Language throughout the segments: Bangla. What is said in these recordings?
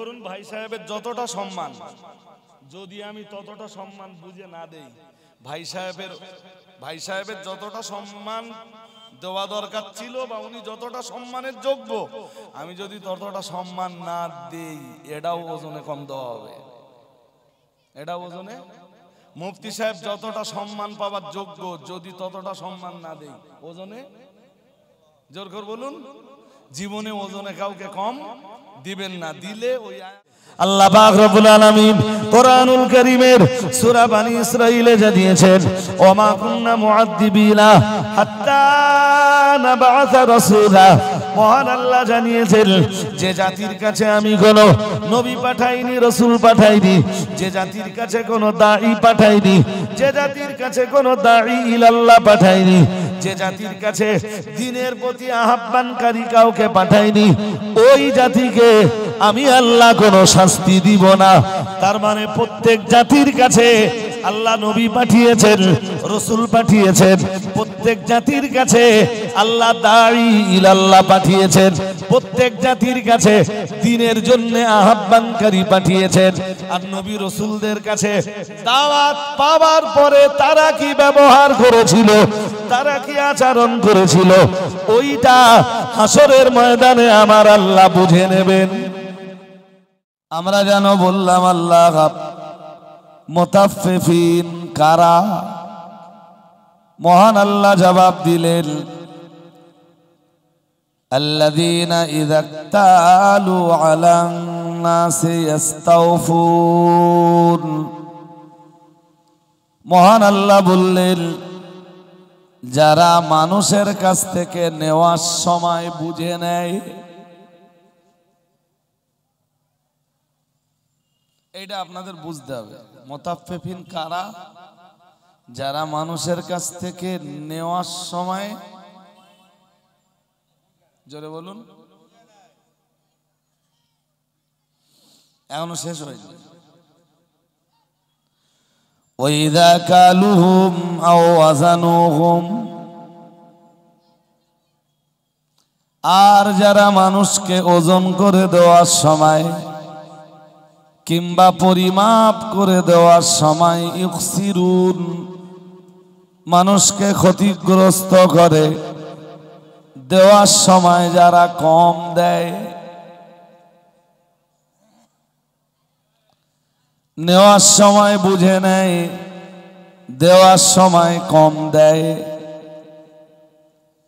করুন, ভাই সাহেবের যতটা সম্মান যদি আমি ততটা সম্মান বুঝে না দেই, ভাই সাহেবের যতটা সম্মান দেওয়া দরকার ছিল বা উনি যতটা সম্মানের যোগ্য, আমি যদি ততটা সম্মান না দেই, এটাও ওজনে কম দেওয়া হবে। এটা ওজনে মুফতি সাহেব যতটা সম্মান পাওয়ার যোগ্য, যদি ততটা সম্মান না দেই, ওজনে জোর করে বলুন, জীবনে ওজনে কাউকে কম দিবেন না। দিলে ওই আল্লাহ পাক রব্বুল আলামিন কোরআনুল কারীমের সূরা বনী ইসরাঈলে জানিয়েছেন, ওমা কুননা মুআদ্দিবিনা হাত্তা নাবআসা রাসূলা। মহান আল্লাহ জানিয়েছেন, যে জাতির কাছে আমি কোনো নবী পাঠাইনি, রাসূল পাঠাইনি, যে জাতির কাছে কোনো দাঈ পাঠাইনি, যে জাতির কাছে কোনো দাঈ ইলাল্লাহ পাঠাইনি, যে জাতির কাছে দ্বীনের প্রতি আহ্বানকারী কাউকে পাঠাইনি, ওই জাতিকে আমি আল্লাহ কোনো শাস্তি দিব না। তার মানে প্রত্যেক জাতির কাছে আল্লাহ নবী পাঠিয়েছেন, রাসূল পাঠিয়েছেন, প্রত্যেক জাতির কাছে আল্লাহ দাঈ ইলাল্লাহ পাঠিয়েছেন, প্রত্যেক জাতির কাছে দ্বীনের জন্য আহ্বানকারী পাঠিয়েছেন। আর নবী রাসূলদের কাছে দাওয়াত পাওয়ার পরে তারা কি ব্যবহার করেছিল, তারা কি আচরণ করেছিল, ওইটা হাসরের ময়দানে আমার আল্লাহ বুঝে নেবেন। আমরা যেন বললাম আল্লাহ মুতাফফিফিন কারা? মহান আল্লাহ জবাব দিলেন, আল্লাযীনা ইযা ইক্তালু আলান নাসি ইস্তাওফুন। মহান আল্লাহ বললেন, যারা মানুষের কাছ থেকে নেওয়ার সময় বুঝে নেয়। এটা আপনাদের বুঝতে হবে, মুতাফফিফিন কারা? যারা মানুষের কাছ থেকে নেওয়ার সময়, জোরে বলুন, এখনো শেষ হয়নি। ওয়াইযা কালুহুম আও ওয়াজানুহুম। আর যারা মানুষকে ওজন করে দেওয়ার সময় কিংবা পরিমাপ করে দেওয়ার সময় ইউখসিরুন, মানুষকে ক্ষতিগ্রস্ত করে দেওয়ার সময় যারা কম দেয়, নেওয়ার সময় বুঝে নেয়, দেওয়ার সময় কম দেয়,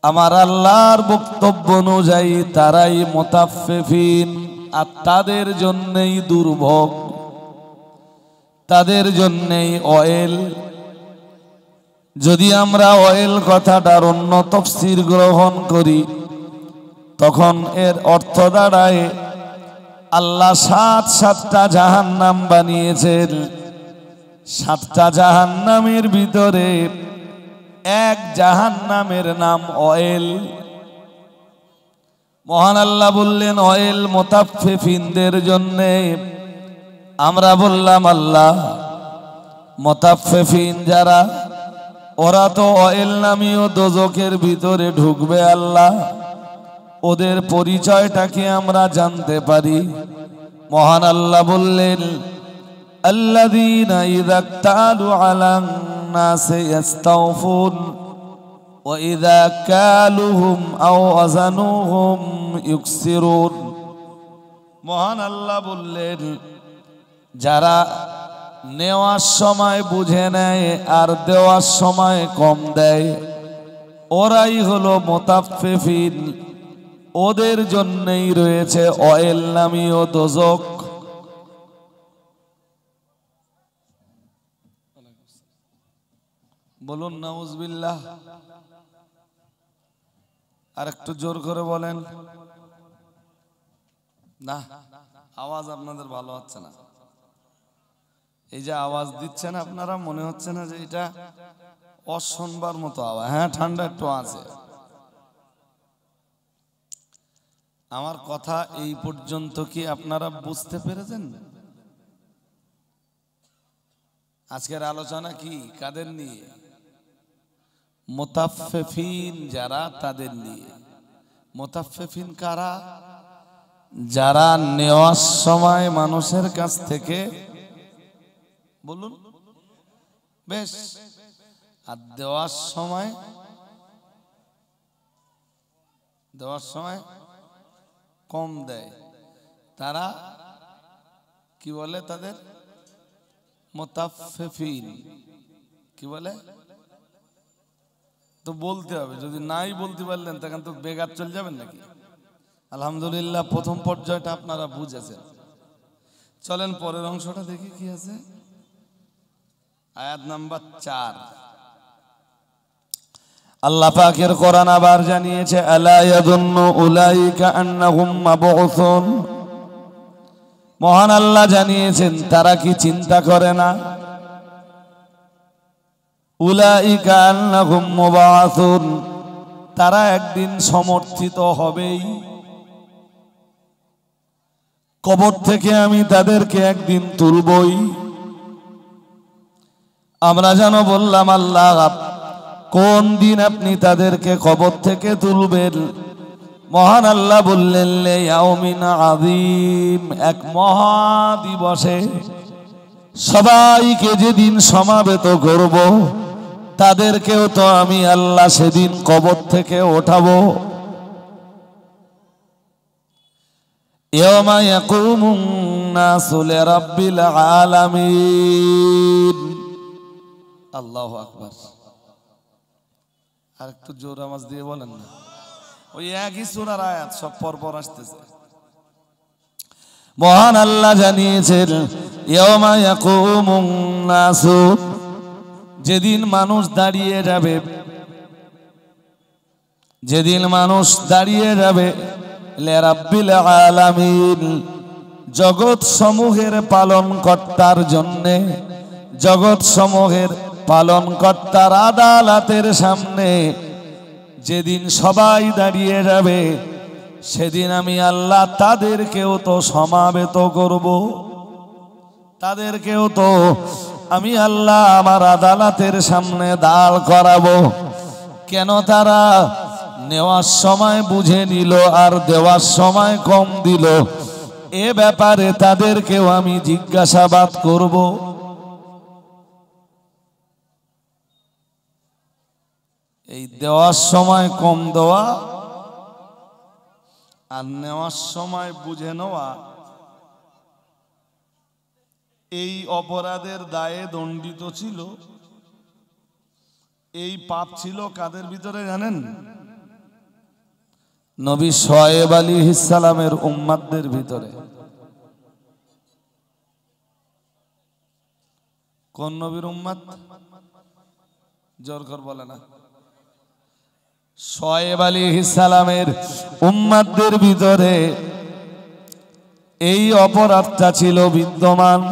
আমার আল্লাহর বক্তব্য অনুযায়ী তারাই মুতাফফিফিন। আর তাদের জন্যই দুর্ভোগ, তাদের জন্যই অয়েল। যদি আমরা অয়েল কথাটার অন্য তাফসীর গ্রহণ করি, তখন এর অর্থ দাঁড়ায় আল্লাহ সাতটা জাহান্নাম বানিয়েছেন, সাতটা জাহান্নামের ভিতরে এক জাহান্নামের নাম অয়েল। মহান আল্লাহ বললেন অয়েল মুতাফফিফিনদের জন্য। আমরা বললাম আল্লাহ মুতাফফিফিন যারা, ওরা তো অয়েল নামীয় দোজখের ভিতরে ঢুকবে। আল্লাহ ওদের পরিচয়টা কি আমরা জানতে পারি? মহান আল্লাহ বললেন, আল্লাযীনা ইযা ইক্তালু আলান নাসি ইস্তাওফুন ওয়া ইযা কালুহুম আও ওয়াজানুহুম ইউকসিরুন। মহান আল্লাহ বললেন, যারা নেওয়ার সময় বুঝে নেয় আর দেওয়ার সময় কম দেয়, ওরাই হলো মুতাফফিফিন। ওদের জন্যই রয়েছে অয়েল নামীয় দোজখ। বলুন নাউজুবিল্লাহ। আর একটু জোর করে বলেন না, আওয়াজ আপনাদের ভালো হচ্ছে না। এই যে আওয়াজ দিচ্ছেন আপনারা, মনে হচ্ছে না যে এটা অশুনবার মতো আওয়াজ? হ্যাঁ, ঠান্ডা একটু আছে। আমার কথা এই পর্যন্ত কি আপনারা বুঝতে পেরেছেন? আজকের আলোচনা কি কাদের নিয়ে? মুতাফফিফিন যারা, তাদের নিয়ে। মুতাফফিফিন কারা? যারা নেওয়ার সময় মানুষের কাছ থেকে বলুন বেশ, আর দেওয়ার সময় কম দেয়, তারা কি বলে? তাদের মুতাফফিফিন। কি বলে? তো বলতে হবে, যদি নাই বলতে পারলেন তখন তো বেগার চলে যাবেন নাকি? আলহামদুলিল্লাহ প্রথম পর্যায়টা আপনারা বুঝেছেন। চলেন পরের অংশটা দেখি কি আছে। আয়াত নাম্বার 4, আল্লাহ পাকের কোরআন আবার জানিয়েছে, আলা ইয়াযুন্নু উলাইকা আন্নাহুম মাবউসুন। মহান আল্লাহ জানিয়েছেন, তারা কি চিন্তা করে না? উলাইকা আন্নাহুম মুবাআসুন, তারা একদিন সমর্থিত হবেই। কবর থেকে আমি তাদেরকে একদিন তুলবই। আমরা যেন বললাম, আল্লাহ কোন দিন আপনি তাদেরকে কবর থেকে তুলবেন? মহান আল্লাহ বললেন, লিয়াউমিন আযীম, এক মহা দিবসে, সবাইকে যেদিন সমাবেত করব, তাদেরকেও তো আমি আল্লাহ সেদিন কবর থেকে ওঠাবো। ইয়াওমা ইয়াকুমুন নাসু লিরাব্বিল আলামিন। আল্লাহু আকবার। আর একটু জোর আওয়াজ দিয়ে বলেন না, ওই একই সূরার আয়াত সব পরপর আসতেছে। মহান আল্লাহ জানিয়েছেন, ইয়াওমা ইয়াকুমুন নাসু, যেদিন মানুষ দাঁড়িয়ে যাবে, যেদিন মানুষ দাঁড়িয়ে যাবে, লিরাব্বিল আলামিন, জগৎ সমূহের পালন কর্তার জন্যে, জগৎ সমূহের পালন কর্তার আদালতের সামনে যেদিন সবাই দাঁড়িয়ে যাবে, সেদিন আমি আল্লাহ তাদেরকেও তো সমাবেত করব, তাদেরকেও তো আমি আল্লাহ আমার আদালতের সামনে দাঁড় করাবো। কেন? তারা নেওয়ার সময় বুঝে নিল আর দেওয়ার সময় কম দিল, এ ব্যাপারে তাদেরকেও আমি জিজ্ঞাসাবাদ করব। এই দেওয়ার সময় কম দেওয়া আর নেওয়ার সময় বুঝে নেওয়া, এই অপরাধের দায়ে দণ্ডিত ছিল। এই পাপ ছিল কাদের ভিতরে জানেন? নবী শুআয়ব আলাইহিস সালামের উম্মতদের ভিতরে। কোন নবীর উম্মত? জোর করে বলে না। শুআয়ব আলাইহিস সালামের উম্মতদের ভিতরে এই অপরাধটা ছিল বিদ্যমান।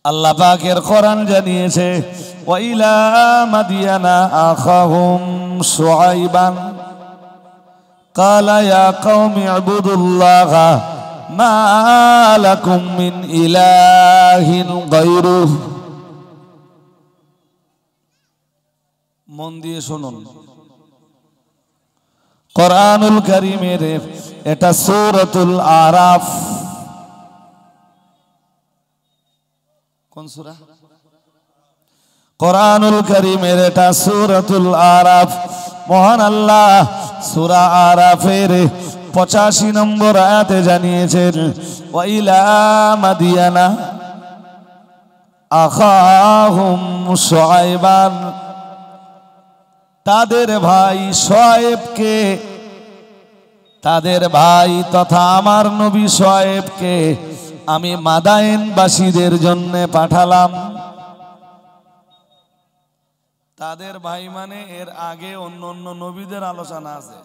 আল্লাহ পাকের কোরআন জানিয়েছে, ওয়া ইলা মাদিয়ানা আখাহুম শুআইবান ক্বালা ইয়া কওমি ইবুদুল্লাহা মা লাকুম মিন ইলাহিন গায়রুহু। মন দিয়ে শুনুন, কোরআনুল কারীমের এটা সূরাতুল আরাফ। কোন সূরা? কোরআনুল কারীমের এটা সূরাতুল আরাফ। মহান আল্লাহ সূরা আরাফের 85 নম্বর আয়াতে জানিয়েছেন, ওয়া ইলা মাদিয়ানা আখাহুম শুআইবান, তাদের ভাই শুআয়বকে, তাদের ভাই তথা আমার নবী শুআয়বকে আমি মাদায়েনবাসীদের জন্য পাঠালাম। তাদের ভাই মানে এর আগে অন্য অন্য নবীদের আলোচনা আছে।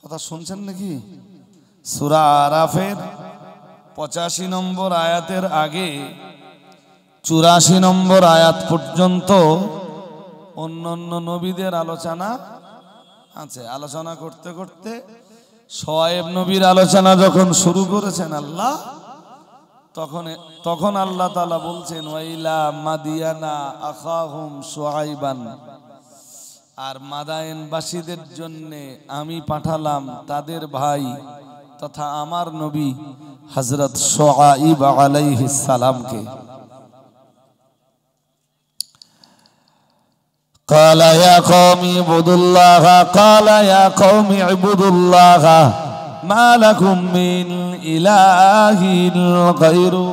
কথা শুনছেন নাকি? সূরা আরাফের 85 নম্বর আয়াতের আগে 84 নম্বর আয়াত পর্যন্ত অন্য অন্য নবীদের আলোচনা আছে। আলোচনা করতে করতে শুআয়ব নবীর আলোচনা যখন শুরু করেছেন আল্লাহ, তখন আল্লাহ তাআলা বলছেন, ওয়া ইলা মাদিয়ানা আখাহুম শুআইবান, আর মাদায়েনবাসীদের জন্য আমি পাঠালাম তাদের ভাই তথা আমার নবী হযরত শুআইব আলাইহিস সালামকে। قال يا قوم اعبدوا الله قال يا قوم اعبدوا الله ما لكم من إله غيره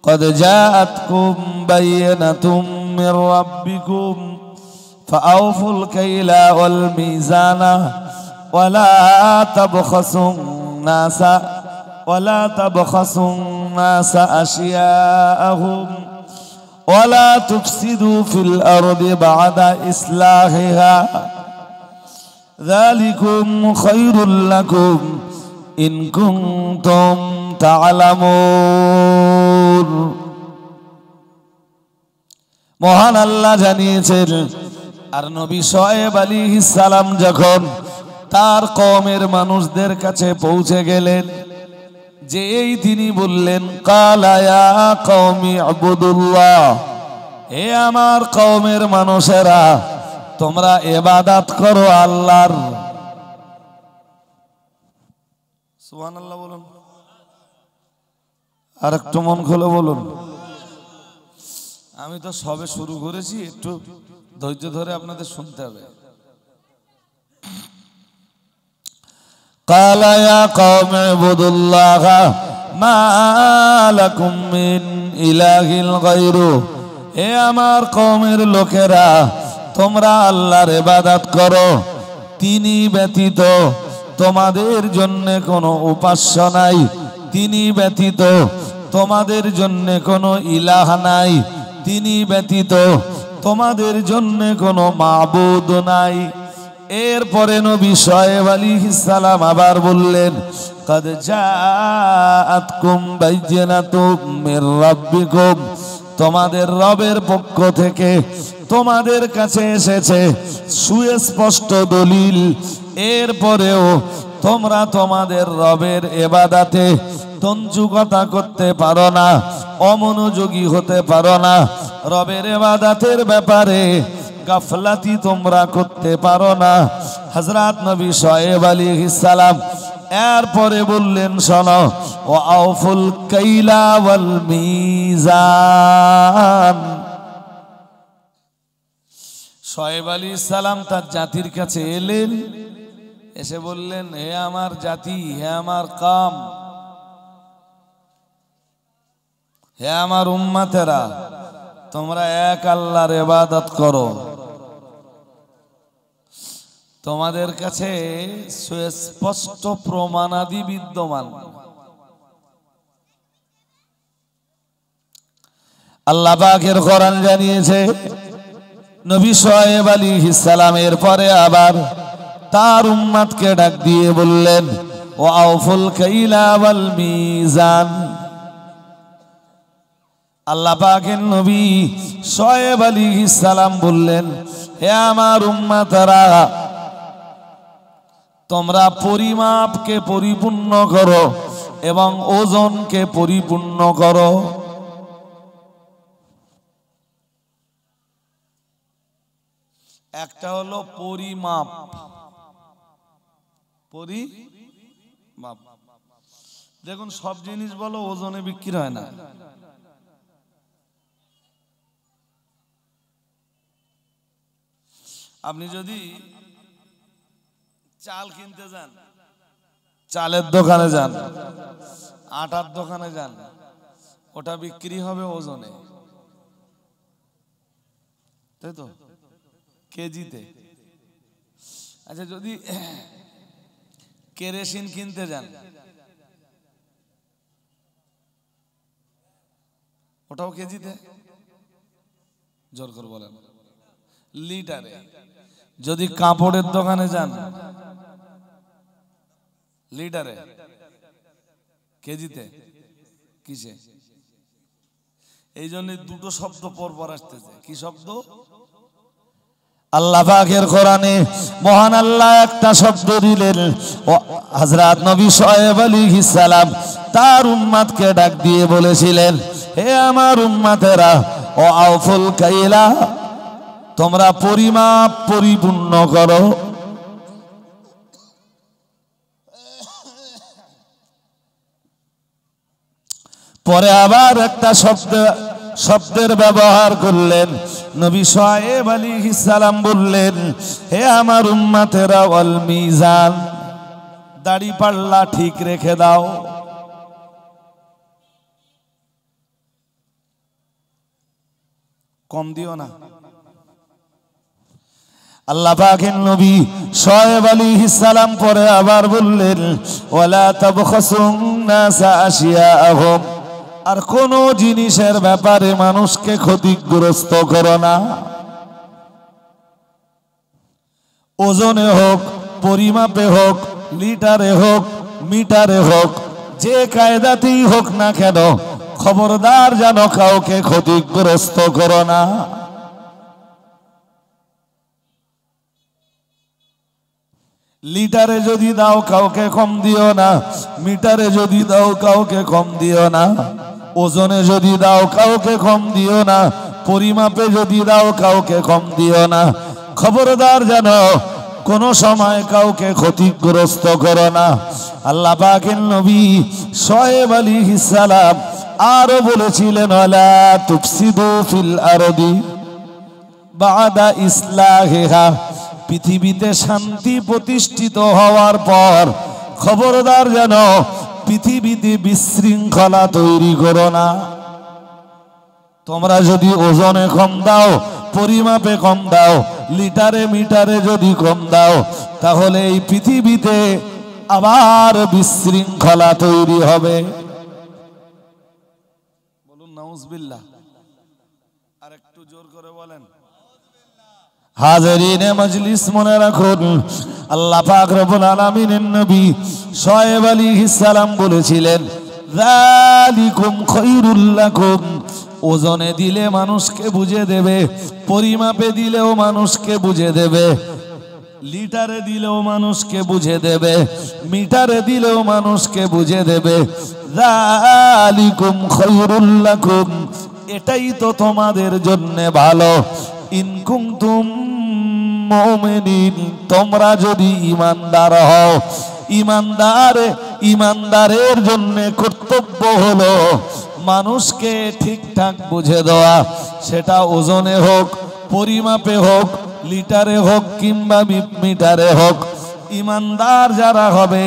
قد جاءتكم بينة من ربكم فأوفوا الكيل والميزان ولا تبخسوا الناس أشياءهم ولا تفسدوا في الأرض بعد إصلاحها ذلكم خير لكم إن كنتم تعلمون। মহান আল্লাহ জানিয়েছেন আর নবী শুআয়ব আলাইহিস সালাম যখন তার কওমের মানুষদের কাছে পৌঁছে গেলেন যে এই তিনি বললেন কালা ইয়া কওমি ইবুদুল্লাহ, হে আমার কওমের মানুষেরা তোমরা ইবাদত করো আল্লাহর। সুবহানাল্লাহ বলুন, আর একটু মন খুলে বলুন। আমি তো সবে শুরু করেছি, একটু ধৈর্য ধরে আপনাদের শুনতে হবে। قال يا قوم اعبدوا الله ما لكم من إله غيره, হে আমার কওমের লোকেরা তোমরা আল্লাহর ইবাদত করো, তিনি ব্যতীত তোমাদের জন্য কোনো উপাস্য নাই, তিনি ব্যতীত তোমাদের জন্য কোনো ইলাহ নাই, তিনি ব্যতীত তোমাদের জন্য কোনো মাবুদ নাই। এরপরে নবী শুআয়ব আলাইহিস সালাম আবার বললেন قد جاءتكم بينة من ربكم, তোমাদের রবের পক্ষ থেকে তোমাদের কাছে এসেছে সুস্পষ্ট দলিল। এরপরেও তোমরা তোমাদের রবের ইবাদতে তঞ্জুকতা করতে পারো না, অমনোযোগী হতে পারো না, রবের ইবাদতের ব্যাপারে গাফলাতি তোমরা করতে পারো না। হযরত নবী শুআয়ব আলাইহিস সালাম এরপরে বললেন শোনো ওয়া আউফুল কাইলা ওয়াল মিজান। শুআয়ব আলাইহিস সালাম তার জাতির কাছে এলেন, এসে বললেন হে আমার জাতি, হে আমার কওম, হে আমার উম্মতেরা, তোমরা এক আল্লাহর ইবাদত করো। তোমাদের কাছে সুস্পষ্ট প্রমাণাদি বিদ্যমান। আল্লাহ পাকের কোরআন জানিয়েছে নবী শুআয়ব আলাইহিস সালামের পরে আবার তার উম্মতকে ডাক দিয়ে বললেন ওয়া আউফুল কাইলা ওয়াল মিজান। আল্লাহ পাকের নবী শুআয়ব আলাইহিস সালাম বললেন হে আমার উম্মতরা, তোমরা পরিমাপকে পরিপূর্ণ করো এবং ওজনকে পরিপূর্ণ করো। একটা হলো পরিমাপ, পরিমাপ। দেখুন সব জিনিস বলো ওজনে বিক্রি হয় না। আপনি যদি চাল কিনতে যান, চালের দোকানে যান, আটার দোকানে যান, ওটা বিক্রি হবে ওজনে, তাই তো, কেজিতে। আচ্ছা যদি কেরোসিন কিনতে যান, ওটাও কেজিতে, জোর করে বলেন, লিটারে। যদি কাপড়ের দোকানে যান, লিটারে, কেজিতে, কিসে? এই জন্য দুটো শব্দ পরপর আসতেছে। কি শব্দ? আল্লাহ পাকের কোরআনে মহান আল্লাহ একটা শব্দ দিলেন। হযরত নবী শুআয়ব আলাইহিস সালাম তার উম্মতকে ডাক দিয়ে বলেছিলেন হে আমার উম্মতেরা, ও আউফুল কাইলা, তোমরা পরিমাপ পরিপূর্ণ করো। পরে আবার একটা শব্দের ব্যবহার করলেন। নবী শুআয়ব আলাইহিস সালাম বললেন, হে আমার উম্মতেরা, ওয়াল মিজান, দাড়ি পাল্লা ঠিক রেখে দাও। কম দিও না। আল্লাহ পাকের নবী শুআয়ব আলাইহিস সালাম পরে আবার বললেন, ওয়ালা তাবখাসুন নাসা আশিয়াআহুম, আর কোন জিনিসের ব্যাপারে মানুষকে ক্ষতিগ্রস্ত করো না। ওজনে হোক, পরিমাপে হোক, লিটারে হোক, মিটারে হোক, যে কায়দাতেই হোক না কেন, খবরদার যেন কাউকে ক্ষতিগ্রস্ত করো না। লিটারে যদি দাও কাউকে কম দিও না, মিটারে যদি দাও কাউকে কম দিও না, ওজনে যদি দাও কাউকে কম দিও না, পরিমাপে যদি দাও কাউকে কম দিও না। খবরদার যেন কোন সময় কাউকে ক্ষতিগ্রস্ত করো না। আল্লাহ পাকের নবী শুআয়ব আলাইহিস সালাম আরো বলেছিলেন, ওয়ালা তুফসিদু ফিল আরদি বাদা ইসলাহিহা, পৃথিবীতে শান্তি প্রতিষ্ঠিত হওয়ার পর খবরদার যেন পৃথিবীতে বিশৃঙ্খলা তৈরি করো না। তোমরা যদি ওজনে কম দাও, পরিমাপে কম দাও, লিটারে মিটারে যদি কম দাও, তাহলে এই পৃথিবীতে আবার বিশৃঙ্খলা তৈরি হবে। বলুন নাউজুবিল্লাহ। আর একটু জোর করে বলেন। হাজিরিনে মজলিস, মনে রাখুন, আল্লাহ পাক রব্বুল আলামিনের নবী শুআয়ব আলাইহিস সালাম বলেছিলেন, যালিকুম খায়রুল লাকুম, ওজনে দিলে মানুষকে বুঝে দেবে, পরিমাপে দিলেও মানুষকে বুঝে দেবে, লিটারে দিলেও মানুষকে বুঝে দেবে, মিটারে দিলেও মানুষকে বুঝে দেবে। যালিকুম খায়রুল লাকুম, এটাই তো তোমাদের জন্য ভালো। ইন কুনতুম মুমিনিন, তোমরা যদি ঈমানদার হও। ঈমানদারের জন্য কর্তব্য হলো মানুষকে ঠিকঠাক বুঝে দেওয়া, সেটা ওজনে হোক, পরিমাপে হোক, লিটারে হোক কিংবা মিটারে হোক। ঈমানদার যারা হবে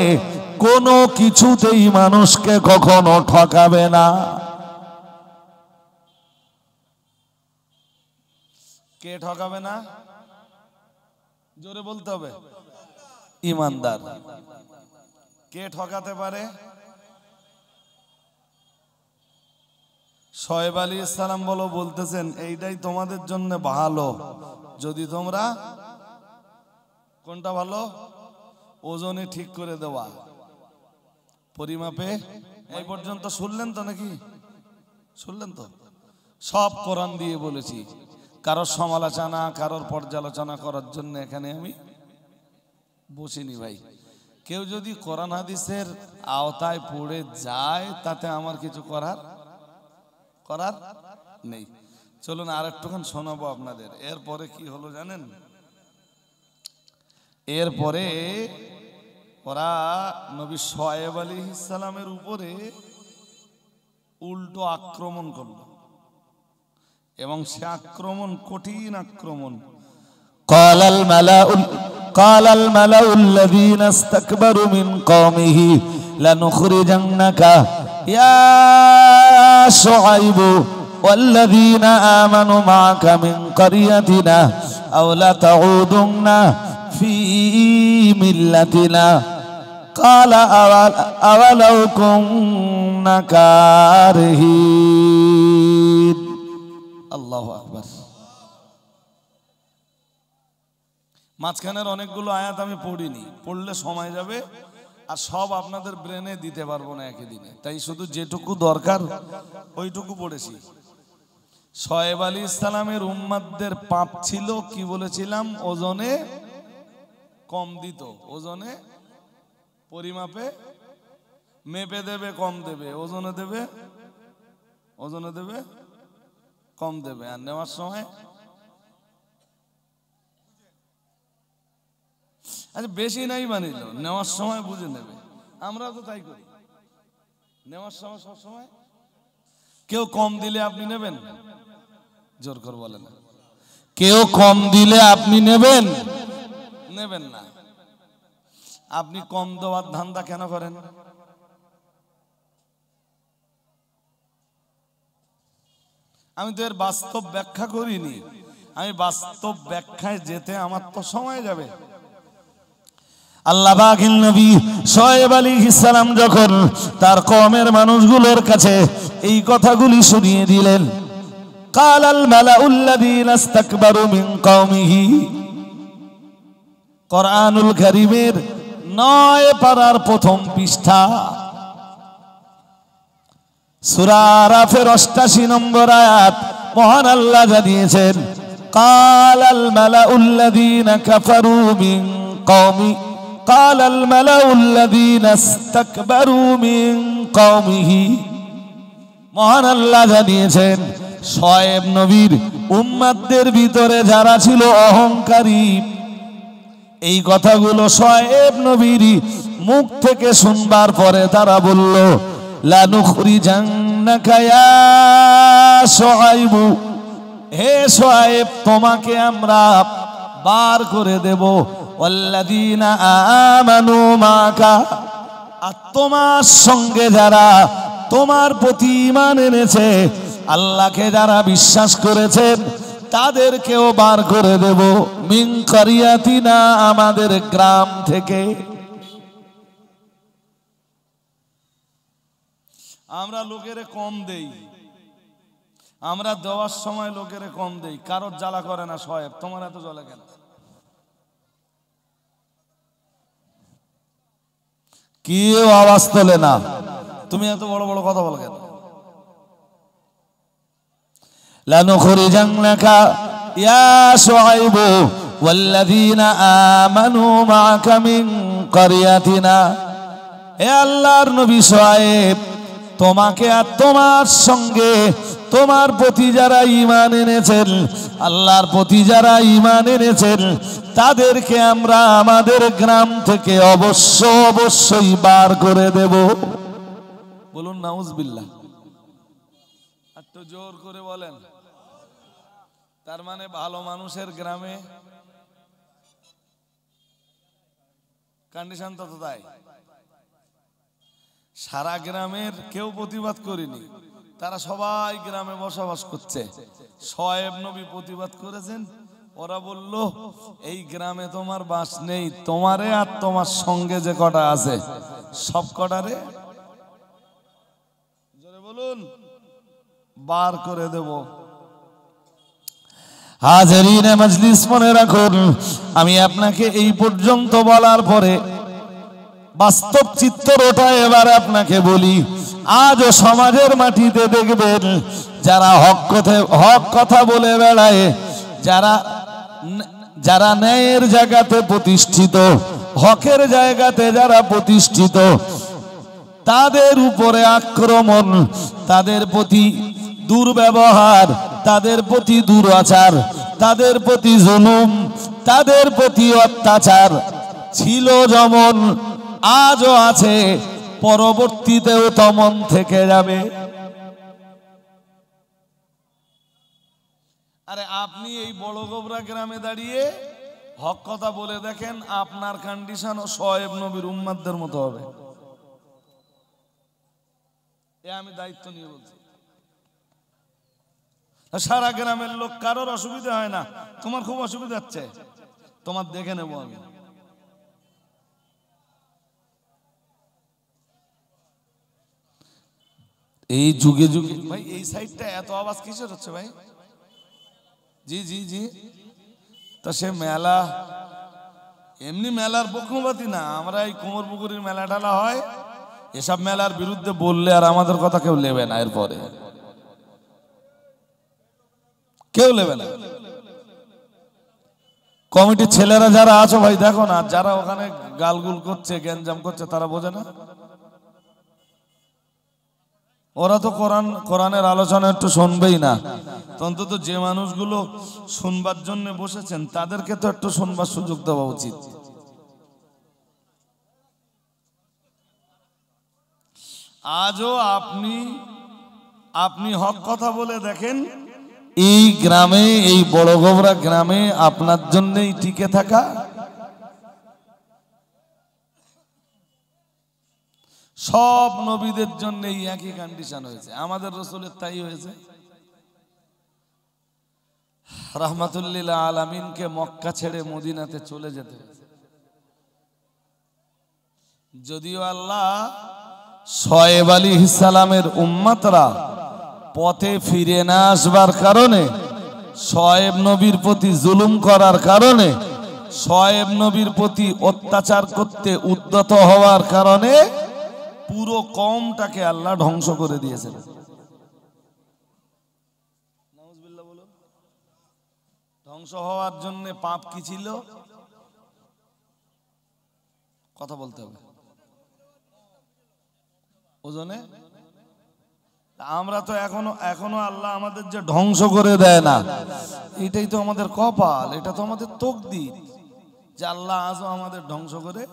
কোনো কিছুতেই মানুষকে কখনো ঠকাবে না। কে ঠকাবে না? জোরে বলতে হবে। ঈমানদার। কে ঠকাতে পারে? শুআয়ব আলাইহিস সালাম বলতেছেন, এইটাই তোমাদের জন্য ভালো যদি তোমরা, কোনটা ভালো? ওজনে ঠিক করে দেওয়া, পরিমাপে। এই পর্যন্ত শুনলেন তো নাকি? শুনলেন তো? সব কোরআন দিয়ে বলেছি, কারোর সমালোচনা, কারোর পর্যালোচনা করার জন্য এখানে আমি বসিনি ভাই। কেউ যদি কোরআন হাদিসের আওতায় পড়ে যায় তাতে আমার কিছু করার নেই। চলুন আর একটুখান শোনাবো আপনাদের। এরপরে কি হলো জানেন? এরপরে ওরা নবী শুআয়ব আলাইহিস সালামের উপরে উল্টো আক্রমণ করলো, এবং সে আক্রমণ কঠিন আক্রমণ। قال الملأ الذين استكبروا من قومه لنخرجنك يا شعيب والذين آمنوا معك من قريتنا أو لتعودن في ملتنا قال أولو كنا كارهين। আল্লাহু আকবার। মাঝখানের অনেকগুলো আয়াত আমি পড়িনি, পড়লে সময় যাবে আর সব আপনাদের ব্রেনে দিতে পারবো না একই দিনে, তাই শুধু যেটুকু দরকার ওইটুকু পড়েছি। শুআয়ব আলাইহিস সালামের উম্মতদের পাপ ছিল কি বলেছিলাম? ওজনে কম দিত, ওজনে পরিমাপে মেপে দেবে কম দেবে, ওজনে দেবে কম দেবে, আর নেওয়ার সময় আচ্ছা বেশি নাই বানিল, নেওয়ার সময় বুঝে নেবে। আমরা তো তাই করি, নেওয়ার সময় সব সময় কেউ কম দিলে আপনি নেবেন, জোর করে বলেন, কেউ কম দিলে আপনি নেবেন? নেবেন না। আপনি কম দেওয়ার ধান্দা কেন করেন? আমি তো এর বাস্তব ব্যাখ্যা করিনি, আমি বাস্তব ব্যাখ্যায় যেতে আমার তো সময় যাবে। আল্লাহ পাকের নবী শুআয়ব আলাইহিস সালাম যখন তার কওমের মানুষগুলোর কাছে এই কথাগুলি শুনিয়ে দিলেন, কালাল মালাউল্লাযীনা ইসতাকবারু মিন কওমিহি, কোরআনুল কারীমের 9 পারার প্রথম পৃষ্ঠা, সূরা আরাফের 88 নম্বর আয়াত, মহান আল্লাহ জানিয়েছেন, কালাল মালাউল্লাযীনা কাফারু মিন কওমি, কালাল মালাউল্লাযীনা ইসতাকবারু মিন কওমিহি। মহান আল্লাহ জানিয়েছেন, শুআয়ব নবীর উম্মতদের ভিতরে যারা ছিল অহংকারী, এই কথাগুলো শুআয়ব নবীর মুখ থেকে শুনবার পরে তারা বলল, লানুখরিজান্নাকা ইয়া শুআয়ব, হে শুআয়ব তোমাকে আমরা বার করে দেব, ওয়াল্লাযীনা আমানু মাকা, আর তোমার সঙ্গে যারা তোমার প্রতি ঈমান এনেছে, আল্লাহকে যারা বিশ্বাস করেছেন তাদেরকেও বার করে দেব, মিন কারিয়াতিনা, আমাদের গ্রাম থেকে। আমরা লোকেরে কম দেই, আমরা দেওয়ার সময় লোকেরে কম দেই, কারোর জ্বালা করে না। শুআয়ব তোমার এত জ্বালা কেন? কেউ আওয়াজ তোলে না, তুমি এত বড় বড় কথা বল কেন? লানুখরিজান্নাকা ইয়া শুআয়ব ওয়াল্লাযীনা আমানু মাআকা মিন কারিয়াতিনা, হে আল্লাহর নবী শুআয়ব তোমাকে আর তোমার সঙ্গে তোমার প্রতি যারা ঈমান এনেছেন, আল্লাহর প্রতি যারা ঈমান এনেছেন তাদেরকে আমরা আমাদের গ্রাম থেকে অবশ্যই বার করে দেব। বলুন নাউজুবিল্লাহ, একটু জোর করে বলেন। তার মানে ভালো মানুষের গ্রামে কন্ডিশন তো তাই, সারা গ্রামের কেউ প্রতিবাদ করেনি, তারা সবাই গ্রামে বসবাস করছে। শুআয়ব নবী প্রতিবাদ করেছেন, ওরা বলল এই গ্রামে তোমার বাস নেই, তোমারে আর তোমার সঙ্গে যে কটা আছে সব কটারে জোরে বলুন বার করে দেব। হাজিরিনে মজলিস, মনে রাখুন, আমি আপনাকে এই পর্যন্ত বলার পরে বাস্তব চিত্রটা এবার আপনাকে বলি। আজও সমাজের মাটিতে দেখবেন যারা হক কথা বলে বেড়ায়, যারা ন্যায়ের জায়গাতে প্রতিষ্ঠিত, হকের জায়গাতে যারা প্রতিষ্ঠিত, তাদের উপরে আক্রমণ, তাদের প্রতি দুর্ব্যবহার, তাদের প্রতি দুরাচার, তাদের প্রতি জুলুম, তাদের প্রতি অত্যাচার ছিল যেমন, আজও আছে, পরবর্তীতেও তেমন থেকে যাবে। আরে আপনি এই বড় গোবরা গ্রামে দাঁড়িয়ে হক কথা বলে দেখেন, আপনার কন্ডিশন ও শুআয়ব নবীর উম্মতদের মতো হবে। এ আমি দায়িত্ব নিয়ে বলছি। সারা গ্রামের লোক কারোর অসুবিধা হয় না, তোমার খুব অসুবিধা হচ্ছে, তোমার দেখে নেবো আমি। এই যুগে যুগে ভাই এই সাইডটা এত আওয়াজ কিসের হচ্ছে ভাই? জি জি জি, তা সে মেলা এমনি মেলার পক্ষপাতী না, আমরা এই কুমোরপুকুরের মেলা টেলা হয়, এসব মেলার বিরুদ্ধে বললে আর আমাদের কথা কেউ নেবে না, এরপরে কেউ নেবে না। কমিটির ছেলেরা যারা আছো ভাই দেখো না, যারা ওখানে গালগুল করছে, গ্যাঞ্জাম করছে, তারা বোঝে না? ওরা তো কোরআনের আলোচনা একটু শুনবেই না, অন্তত যে মানুষগুলো শুনবার জন্য বসেছেন তাদেরকে তো একটু শুনবার সুযোগ দেওয়া উচিত। আজও আপনি হক কথা বলে দেখেন, এই গ্রামে, এই বড় গোবরা গ্রামে আপনার জন্যই টিকে থাকা। সব নবীদের জন্য এই একই কন্ডিশন হয়েছে, আমাদের রাসূলের তাই হয়েছে। রাহমাতুল্লিল আলামিনকে মক্কা ছেড়ে মদিনাতে চলে যেতে হয়েছে। যদিও আল্লাহ শোয়েব আলাইহিস সালামের উম্মতরা পথে ফিরে না আসবার কারণে, শোয়েব নবীর প্রতি জুলুম করার কারণে, শোয়েব নবীর প্রতি অত্যাচার করতে উদ্যত হওয়ার কারণে পুরো কওমটাকে আল্লাহ ধ্বংস করে দিয়েছেন। নাউজুবিল্লাহ বলুন। ধ্বংস হওয়ার জন্য পাপ কি ছিল? কথা বলতে হবে ওজনে। আমরা তো এখনো আল্লাহ আমাদের যে ধ্বংস করে দেয় না, এটাই তো আমাদের কপাল, এটা তো আমাদের তকদির যে আল্লাহ আজও আমাদের ধ্বংস করে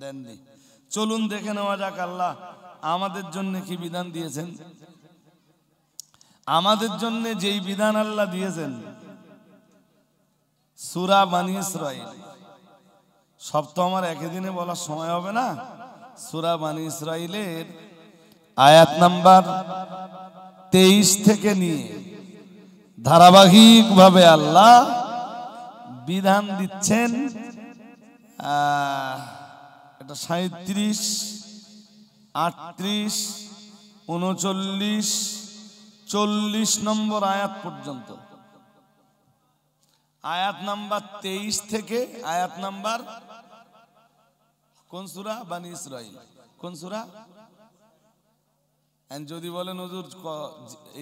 দেননি। চলুন দেখে নেওয়া যাক আল্লাহ আমাদের জন্য কি বিধান দিয়েছেন। আমাদের জন্য যেই বিধান আল্লাহ দিয়েছেন, সূরা বনী ইসরাঈল, সব তো আমার একই দিনে বলার সময় হবে না। সূরা বনী ইসরাঈলের আয়াত নাম্বার 23 থেকে নিয়ে ধারাবাহিকভাবে আল্লাহ বিধান দিচ্ছেন। এটা 37, 38, 39, 40 নম্বর আয়াত পর্যন্ত। আয়াত নাম্বার 23 থেকে আয়াত নাম্বার, কোন সূরা? বনী ইসরাঈল। কোন সূরা? যদি বলেন হুজুর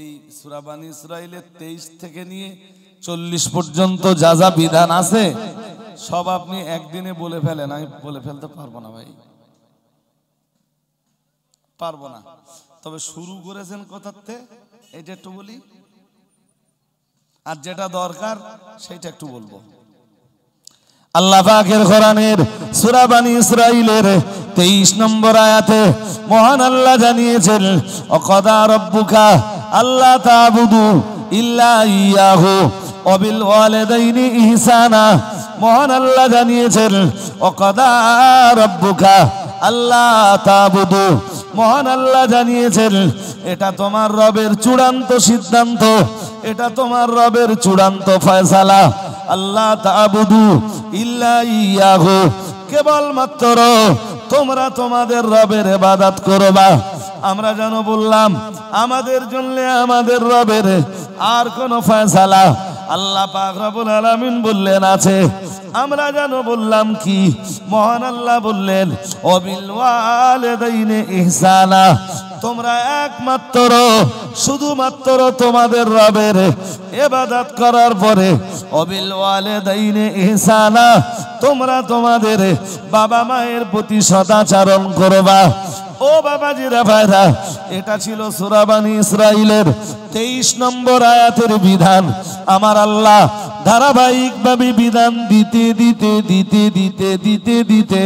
এই সূরা বনী ইসরাঈলের 23 থেকে নিয়ে 40 পর্যন্ত যা যা বিধান আছে সব আপনি একদিনে বলে ফেলেন, আমি বলে ফেলতে পারবো না ভাই, পারবো না। তবে শুরু করেছেন কোথাতে এটা একটু বলি, আর যেটা দরকার সেটা একটু বলবো। আল্লাহ পাকের কোরআনের সূরা বনী ইসরাঈলের 23 নম্বর আয়াতে মহান আল্লাহ জানিয়েছেন, ওয়াকাদা রাব্বুকা আল্লা তা'বুদু ইল্লা ইয়াহু ওয়া বিল ওয়ালিদাইনি ইহসানা। মহান আল্লাহ জানিয়েছেন, ওয়াকাদা রাব্বুকা আল্লা তা'বুদু, মহান আল্লাহ জানিয়েছেন এটা তোমার রবের চূড়ান্ত সিদ্ধান্ত, এটা তোমার রবের চূড়ান্ত ফয়সালা। আল্লাহ তা'বুদু ইল্লা ইয়াহু, কেবলমাত্র তোমরা তোমাদের রবের ইবাদত করবা। আমরা যেন বললাম আমাদের জন্য আমাদের রবের আর কোন ফয়সালা আল্লাহ পাক রব্বুল আলামিন বললেন আছে। আমরা যেন বললাম কি, মহান আল্লাহ বললেন ওয়াবিল ওয়ালিদাইনি ইহসানা, তোমরা একমাত্র শুধুমাত্র তোমাদের রবের ইবাদত করার পরে ওয়াবিল ওয়ালিদাইনি ইহসানা, তোমরা তোমাদের বাবা মায়ের প্রতি সদাচরণ করবা। ও বাবাজিরা ভাইরা, এটা ছিল সূরা বনী ইসরাঈলের 23 নম্বর আয়াতের বিধান। আমার আল্লাহ ধারাবাহিকভাবে বিধান দিতে দিতে দিতে দিতে দিতে দিতে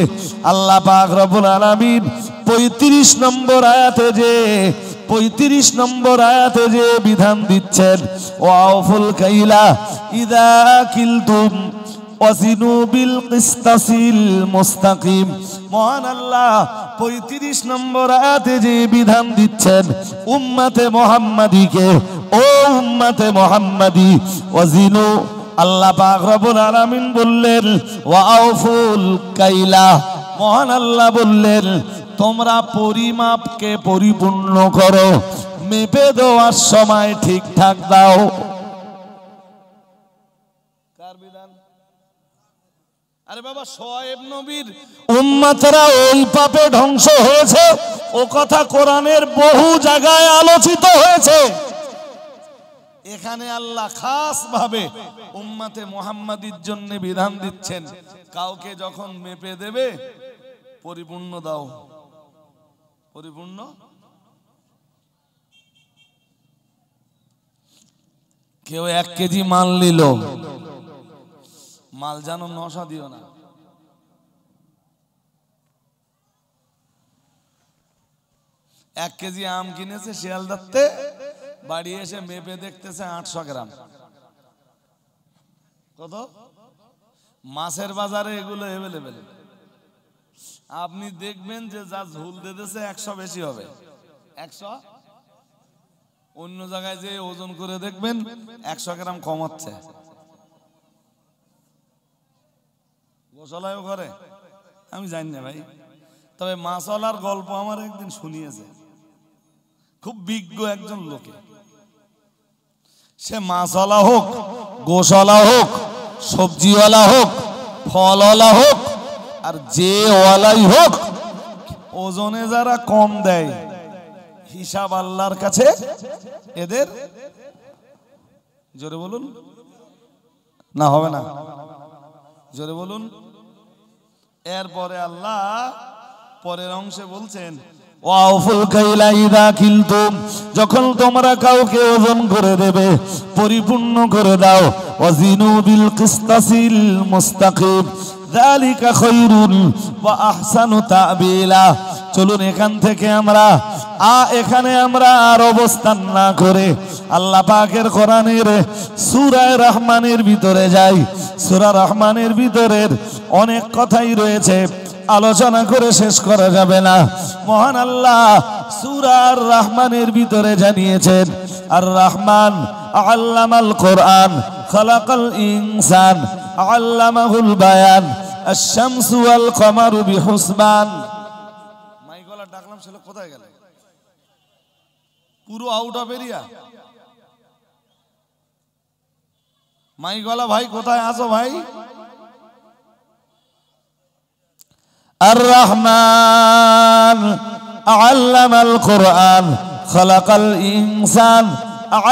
আল্লাহ পাক রব্বুল আলামিন 35 নম্বর আয়াতে যে বিধান দিচ্ছেন, ওয়াউফুল কাইলা ইযা কিলতুম ওয়াজিনু বিল কিসতাসিল মুস্তাকিম। মহান আল্লাহ 35 নম্বর আয়াতে যে বিধান দিচ্ছেন উম্মতে মুহাম্মাদীকে, ও উম্মতে মুহাম্মাদী ওয়াজিনু, আল্লাহ পাক রব্বুল আলামিন বললেন ওয়াউফুল কাইলা, মহান আল্লাহ বললেন তোমরা পরিমাপকে পরিপূর্ণ করো, মেপে দেওয়ার সময় ঠিকঠাক দাও। কার বিধান? আরে বাবা, শোয়েব নবীর উম্মতরা ওই পাপে ধ্বংস হয়েছে, ও কথা কোরআনের বহু জায়গায় আলোচিত হয়েছে। এখানে আল্লাহ খাস ভাবে উম্মতে মুহাম্মাদীর জন্য বিধান দিচ্ছেন, কাউকে যখন মেপে দেবে পরিপূর্ণ দাও, পরিপূর্ণ। কেউ 1 কেজি মাল নিল, মাল যেন নশা দিও না। 1 কেজি আম কিনেছে শিয়ালদাতে, বাড়ি এসে মেপে দেখতেছে 800 গ্রাম। কত? মাছের বাজারে এগুলো অ্যাভেলেবেল। আপনি দেখবেন যে যা ঝুল দিতেছে 100 বেশি হবে, 100। অন্য জায়গায় যে ওজন করে দেখবেন 100 গ্রাম কম হচ্ছে। গোশালায়ও করে, আমি জানি না ভাই, তবে মাছওয়ালার গল্প আমার একদিন শুনিয়েছে খুব বিজ্ঞ একজন লোকে। সে মাছওয়ালা হোক, গোশালা হোক, সবজিওয়ালা হোক, ফলওয়ালা হোক, আর যে ওয়ালাই হোক, ওজনে যারা কম দেয় হিসাব আল্লাহর কাছে এদের, জোরে বলুন না, হবে না, জোরে বলুন। এরপরে আল্লাহ পরের অংশে বলছেন, ওয়াউফুল কাইলা ইযা কিলতুম, যখন তোমরা কাউকে ওজন করে দেবে পরিপূর্ণ করে দাও। ওয়াজিনু বিল কিসতাসিল মুস্তাকিম যালিকা খায়রুন ওয়া আহসানু তা'বিলা। চলুন এখান থেকে এখানে আমরা আর অবস্থান না করে আল্লাহ পাকের কোরআনের সূরা রহমানের ভিতরে যাই। সূরা রহমানের ভিতরের অনেক কথাই রয়েছে, আলোচনা করে শেষ করা যাবে না। মহান আল্লাহ সূরা রহমানের ভিতরে জানিয়েছেন, আর রহমান আল্লামাল কোরআন খালাকাল ইনসান আল্লামাহুল বায়ান আশ-শামসু ওয়াল কমারু বিহুসবান। মাইকওয়ালা ডাকলাম, ছেলে কোথায় গেল? পুরো আউট অফ এরিয়া। মাইকওয়ালা ভাই কোথায় আছো ভাই? আর-রহমান আল্লামাল কোরআন খালাকাল ইনসান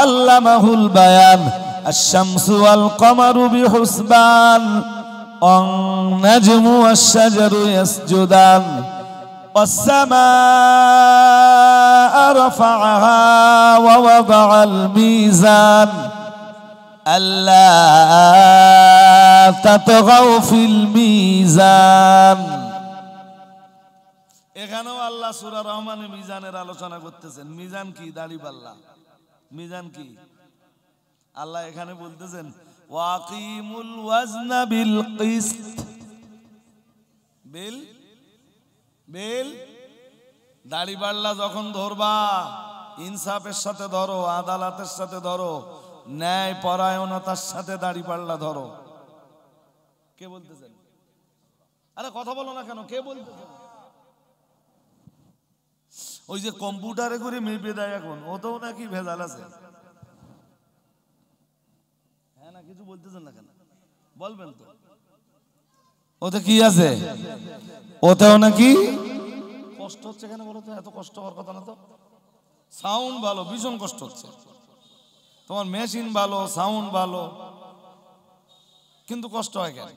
আল্লামাহুল বায়ান আশ-শামসু ওয়াল কমারু বিহুসবান ওয়ান-নাজমু ওয়াশ-শাজারু ইয়াসজুদান ওয়াস-সামাআ রাফা'আহা ওয়া ওয়াদা'আল মিজান আল্লা তাতগাউ ফিল মিজান। এখানেও আল্লাহ সূরা রহমানে মিজানের আলোচনা করতেছেন। মিজান কি? দাড়িপাল্লা। মিজান কি? আল্লাহ এখানে বলতেছেন ওয়াকিমুল ওয়াজনা বিল কিসত। বিল দাড়িপাল্লা যখন ধরবা ইনসাফের সাথে ধরো, আদালতের সাথে ধরো, ন্যায় পরায়ণতার সাথে দাড়িপাল্লা ধরো। কে বলতেছেন? আরে কথা বলো না কেন? কে বলতেছেন? ওই যে কম্পিউটারে করে মেপে দেয় এখন, ওতেও নাকি ভেজাল আছে। হ্যাঁ না, কিছু বলতেছেন না কেন? বলবেন তো। ওতে কি আছে? ওতেও নাকি কষ্ট হচ্ছে। কেন বলো তো? এত কষ্ট হওয়ার কথা না তো। সাউন্ড ভালো, ভীষণ কষ্ট হচ্ছে। তোমার মেশিন ভালো, সাউন্ড ভালো, কিন্তু কষ্ট হয় কেন?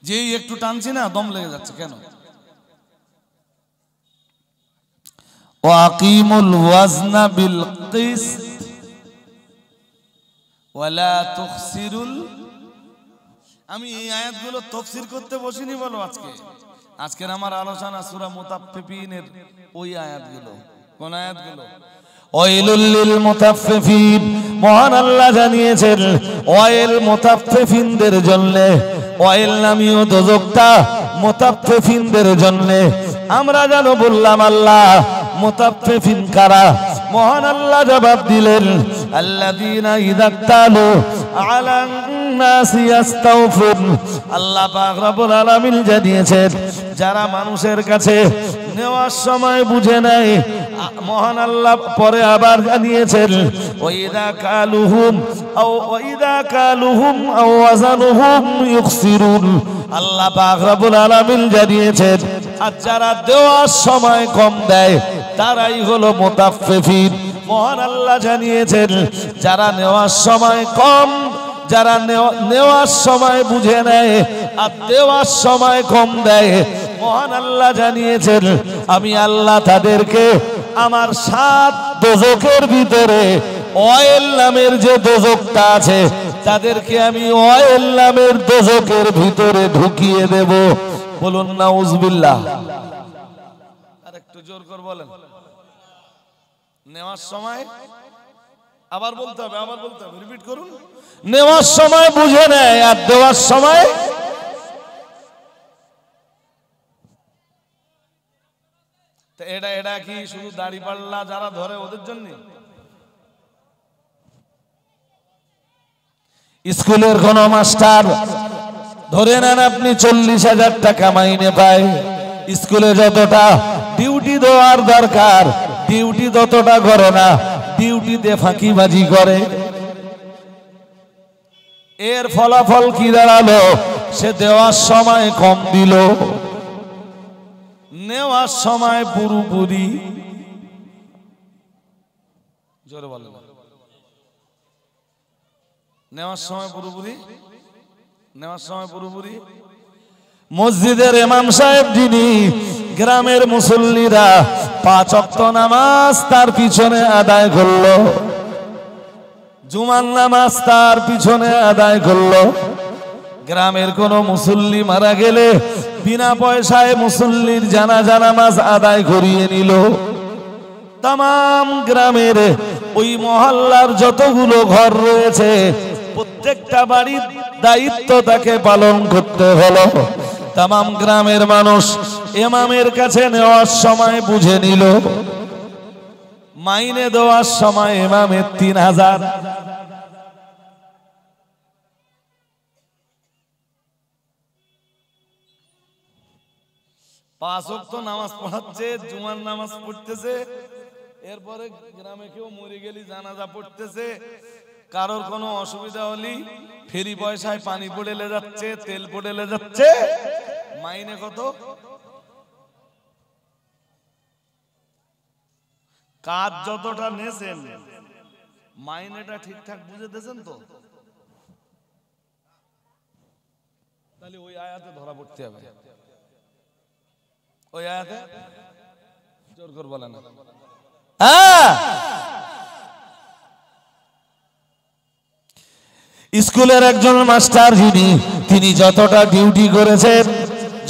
যেই একটু টানছি না দম লেগে যাচ্ছে কেন? ওয়াকিমুল ওয়াজনা বিল কিসত ওয়ালা তুখসিরুল। আমি এই আয়াতগুলো তাফসীর করতে বসিনি বলো আজকের আমার আলোচনা সূরা মুতাফফিফিনের ওই আয়াতগুলো। কোন আয়াতগুলো? ওয়াইলুল লিল মুতাফফিফিন। মহান আল্লাহ জানিয়েছেন ওয়াইল মুতাফফিফিনদের জন্য। ওয়াইল নামীয় দোজখটা মুতাফফিফিনদের জন্য। আমরা জানো বললাম আল্লাহ মুতাফফিফিন কারা? মহান আল্লাহ জবাব দিলেন আল্লাযীনা ইযা তালু আলান নাসি ইস্তাওফুন। আল্লাহ পাক রব্বুল আলামিন জানিয়েছেন যারা মানুষের কাছে নেওয়ার সময় বুঝে নেয়। মহান আল্লাহ পরে আবার জানিয়েছেন ওয়াইদা কালুহুম আও ওয়াজানুহুম ইউখসিরুন। আল্লাহ পাক রব্বুল আলামিন জানিয়েছেন আর যারা দেওয়ার সময় কম দেয় তারাই হলো মুতাফফিফিন। মহান আল্লাহ জানিয়েছেন যারা নেওয়ার সময় কম, যারা নেওয়ার সময় বুঝে নেয় আর দেওয়ার সময় কম দেয়, মহান আল্লাহ জানিয়েছেন আমি আল্লাহ তাদেরকে আমার 7 দোজখের ভিতরে ওয়াইল নামের যে দোজখটা আছে তাদেরকে আমি ওয়াইল নামের দোজখের ভিতরে ঢুকিয়ে দেব। বলুন নাউজুবিল্লাহ। আর একটু জোর করে বলেন। নেওয়ার সময় আবার বলতে হবে, রিপিট করুন। নেওয়ার সময় বুঝে নেয় আর দেওয়ার সময় এটা কি শুধু দাড়ি পাল্লা যারা ধরে ওদের জন্য? স্কুলের কোন মাস্টার ধরে নেন আপনি 40,000 টাকা মাইনে পায়, স্কুলে যতটা ডিউটি দেওয়ার দরকার ডিউটি ততটা করে না, ডিউটিতে ফাঁকিবাজি করে। এর ফলাফল কি দাঁড়ালো? সে দেওয়ার সময় কম দিল, নেওয়ার সময় পুরোপুরি। জোরে বলেন। নেওয়ার সময় পুরোপুরি, নেওয়ার সময় পুরোপুরি। মসজিদের ইমাম সাহেব যিনি, গ্রামের মুসল্লিরা 5 ওয়াক্ত নামাজ তার পিছনে আদায় করলো, জুমার নামাজ তার পিছনে আদায় করলো। গ্রামের কোন মুসল্লি মারা গেলে বিনা পয়সায় মুসল্লির জানাজা নামাজ আদায় করিয়ে নিল। তামাম গ্রামের ওই মহল্লার যতগুলো ঘর রয়েছে প্রত্যেকটা বাড়ির দায়িত্ব তাকে পালন করতে হলো। তামাম গ্রামের মানুষ ইমামের কাছে নেওয়ার সময় বুঝে নিল, মাইনে দেওয়ার সময় ইমামের 3,000। পাঁচ ওয়াক্ত নামাজ পড়াচ্ছে, জুমার নামাজ পড়তেছে, এরপরে গ্রামে কেউ মরে গেলি জানাজা পড়তেছে, কারোর কোনো অসুবিধা হলি ফেরি পয়সায় পানি পড়েলে যাচ্ছে, তেল পড়েলে যাচ্ছে, মাইনে কত? কাজ যতটা নেছেন মাইনেটা ঠিকঠাক বুঝে দিয়েছেন তো? তাহলে ওই আয়াতে ধরা পড়তে হবে, ওই আয়াতে জোর করে বলেন। স্কুলের একজন মাস্টার যিনি, তিনি যতটা ডিউটি করেছেন,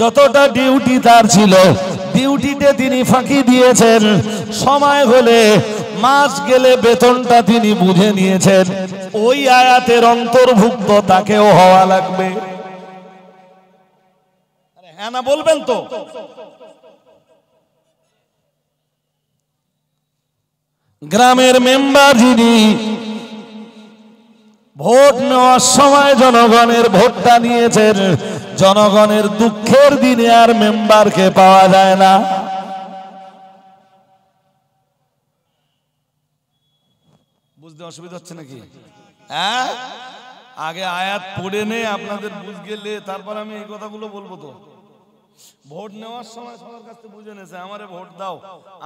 যতটা ডিউটি তার ছিল, ডিউটিতে তিনি ফাঁকি দিয়েছেন। সময় হলে মাস গেলে বেতনটা তিনি বুঝে নিয়েছেন। ওই আয়াতের অন্তর্ভুক্ত তাকেও হওয়া লাগবে। হ্যাঁ না বলবেন তো? গ্রামের মেম্বার যিনি, ভোট নেওয়ার সময় জনগণের ভোটটা নিয়েছেন, জনগণের দুঃখের দিনে আর মেম্বারকে পাওয়া যায় না। বুঝতে অসুবিধা হচ্ছে নাকি? হ্যাঁ, আগে আয়াত পড়ে নে, আপনাদের বুঝ গেলে তারপর আমি এই কথাগুলো বলবো। তো ভোট নেওয়ার সময় সবার কাছে বুঝে নেছে, আমারে ভোট দাও,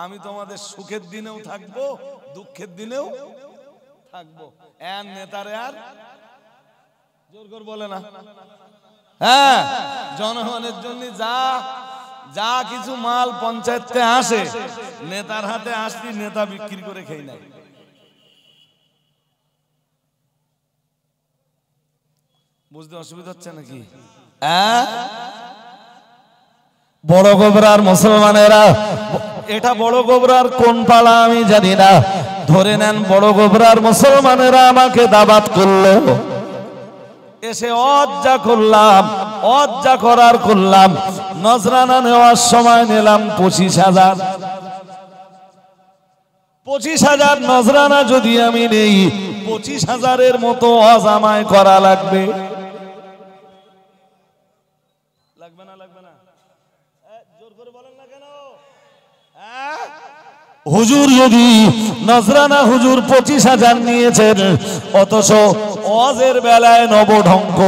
আমি তোমাদের সুখের দিনেও থাকবো, দুঃখের দিনেও থাকবো। এর নেতারে আর জোর করে বলে না। হ্যাঁ, জনগণের জন্য যা যা কিছু মাল পঞ্চায়েতে আসে, নেতার হাতে আসলি নেতা বিক্রি করে খেয়ে নেয়। বুঝতে অসুবিধা হচ্ছে নাকি? বড় গোবরার মুসলমানেরা, এটা বড় গোবরার কোন পালা আমি জানি না, ধরে নেন বড় গোবরার মুসলমানেরা আমাকে দাওয়াত করলো, এসে অজ্জা করলাম, অজ্জা করার করলাম, নজরানা নেওয়ার সময় নিলাম 25,000। 25,000 নজরানা যদি আমি নেই, 25,000-এর মতো হজ আমায় করা লাগবে। লাগবে না? লাগবে না? জোর করে বলেন না কেন? হুজুর যদি নজরানা হুজুর 25,000 নিয়েছেন, অথচ হজের বেলায় নবঢঙ্গ।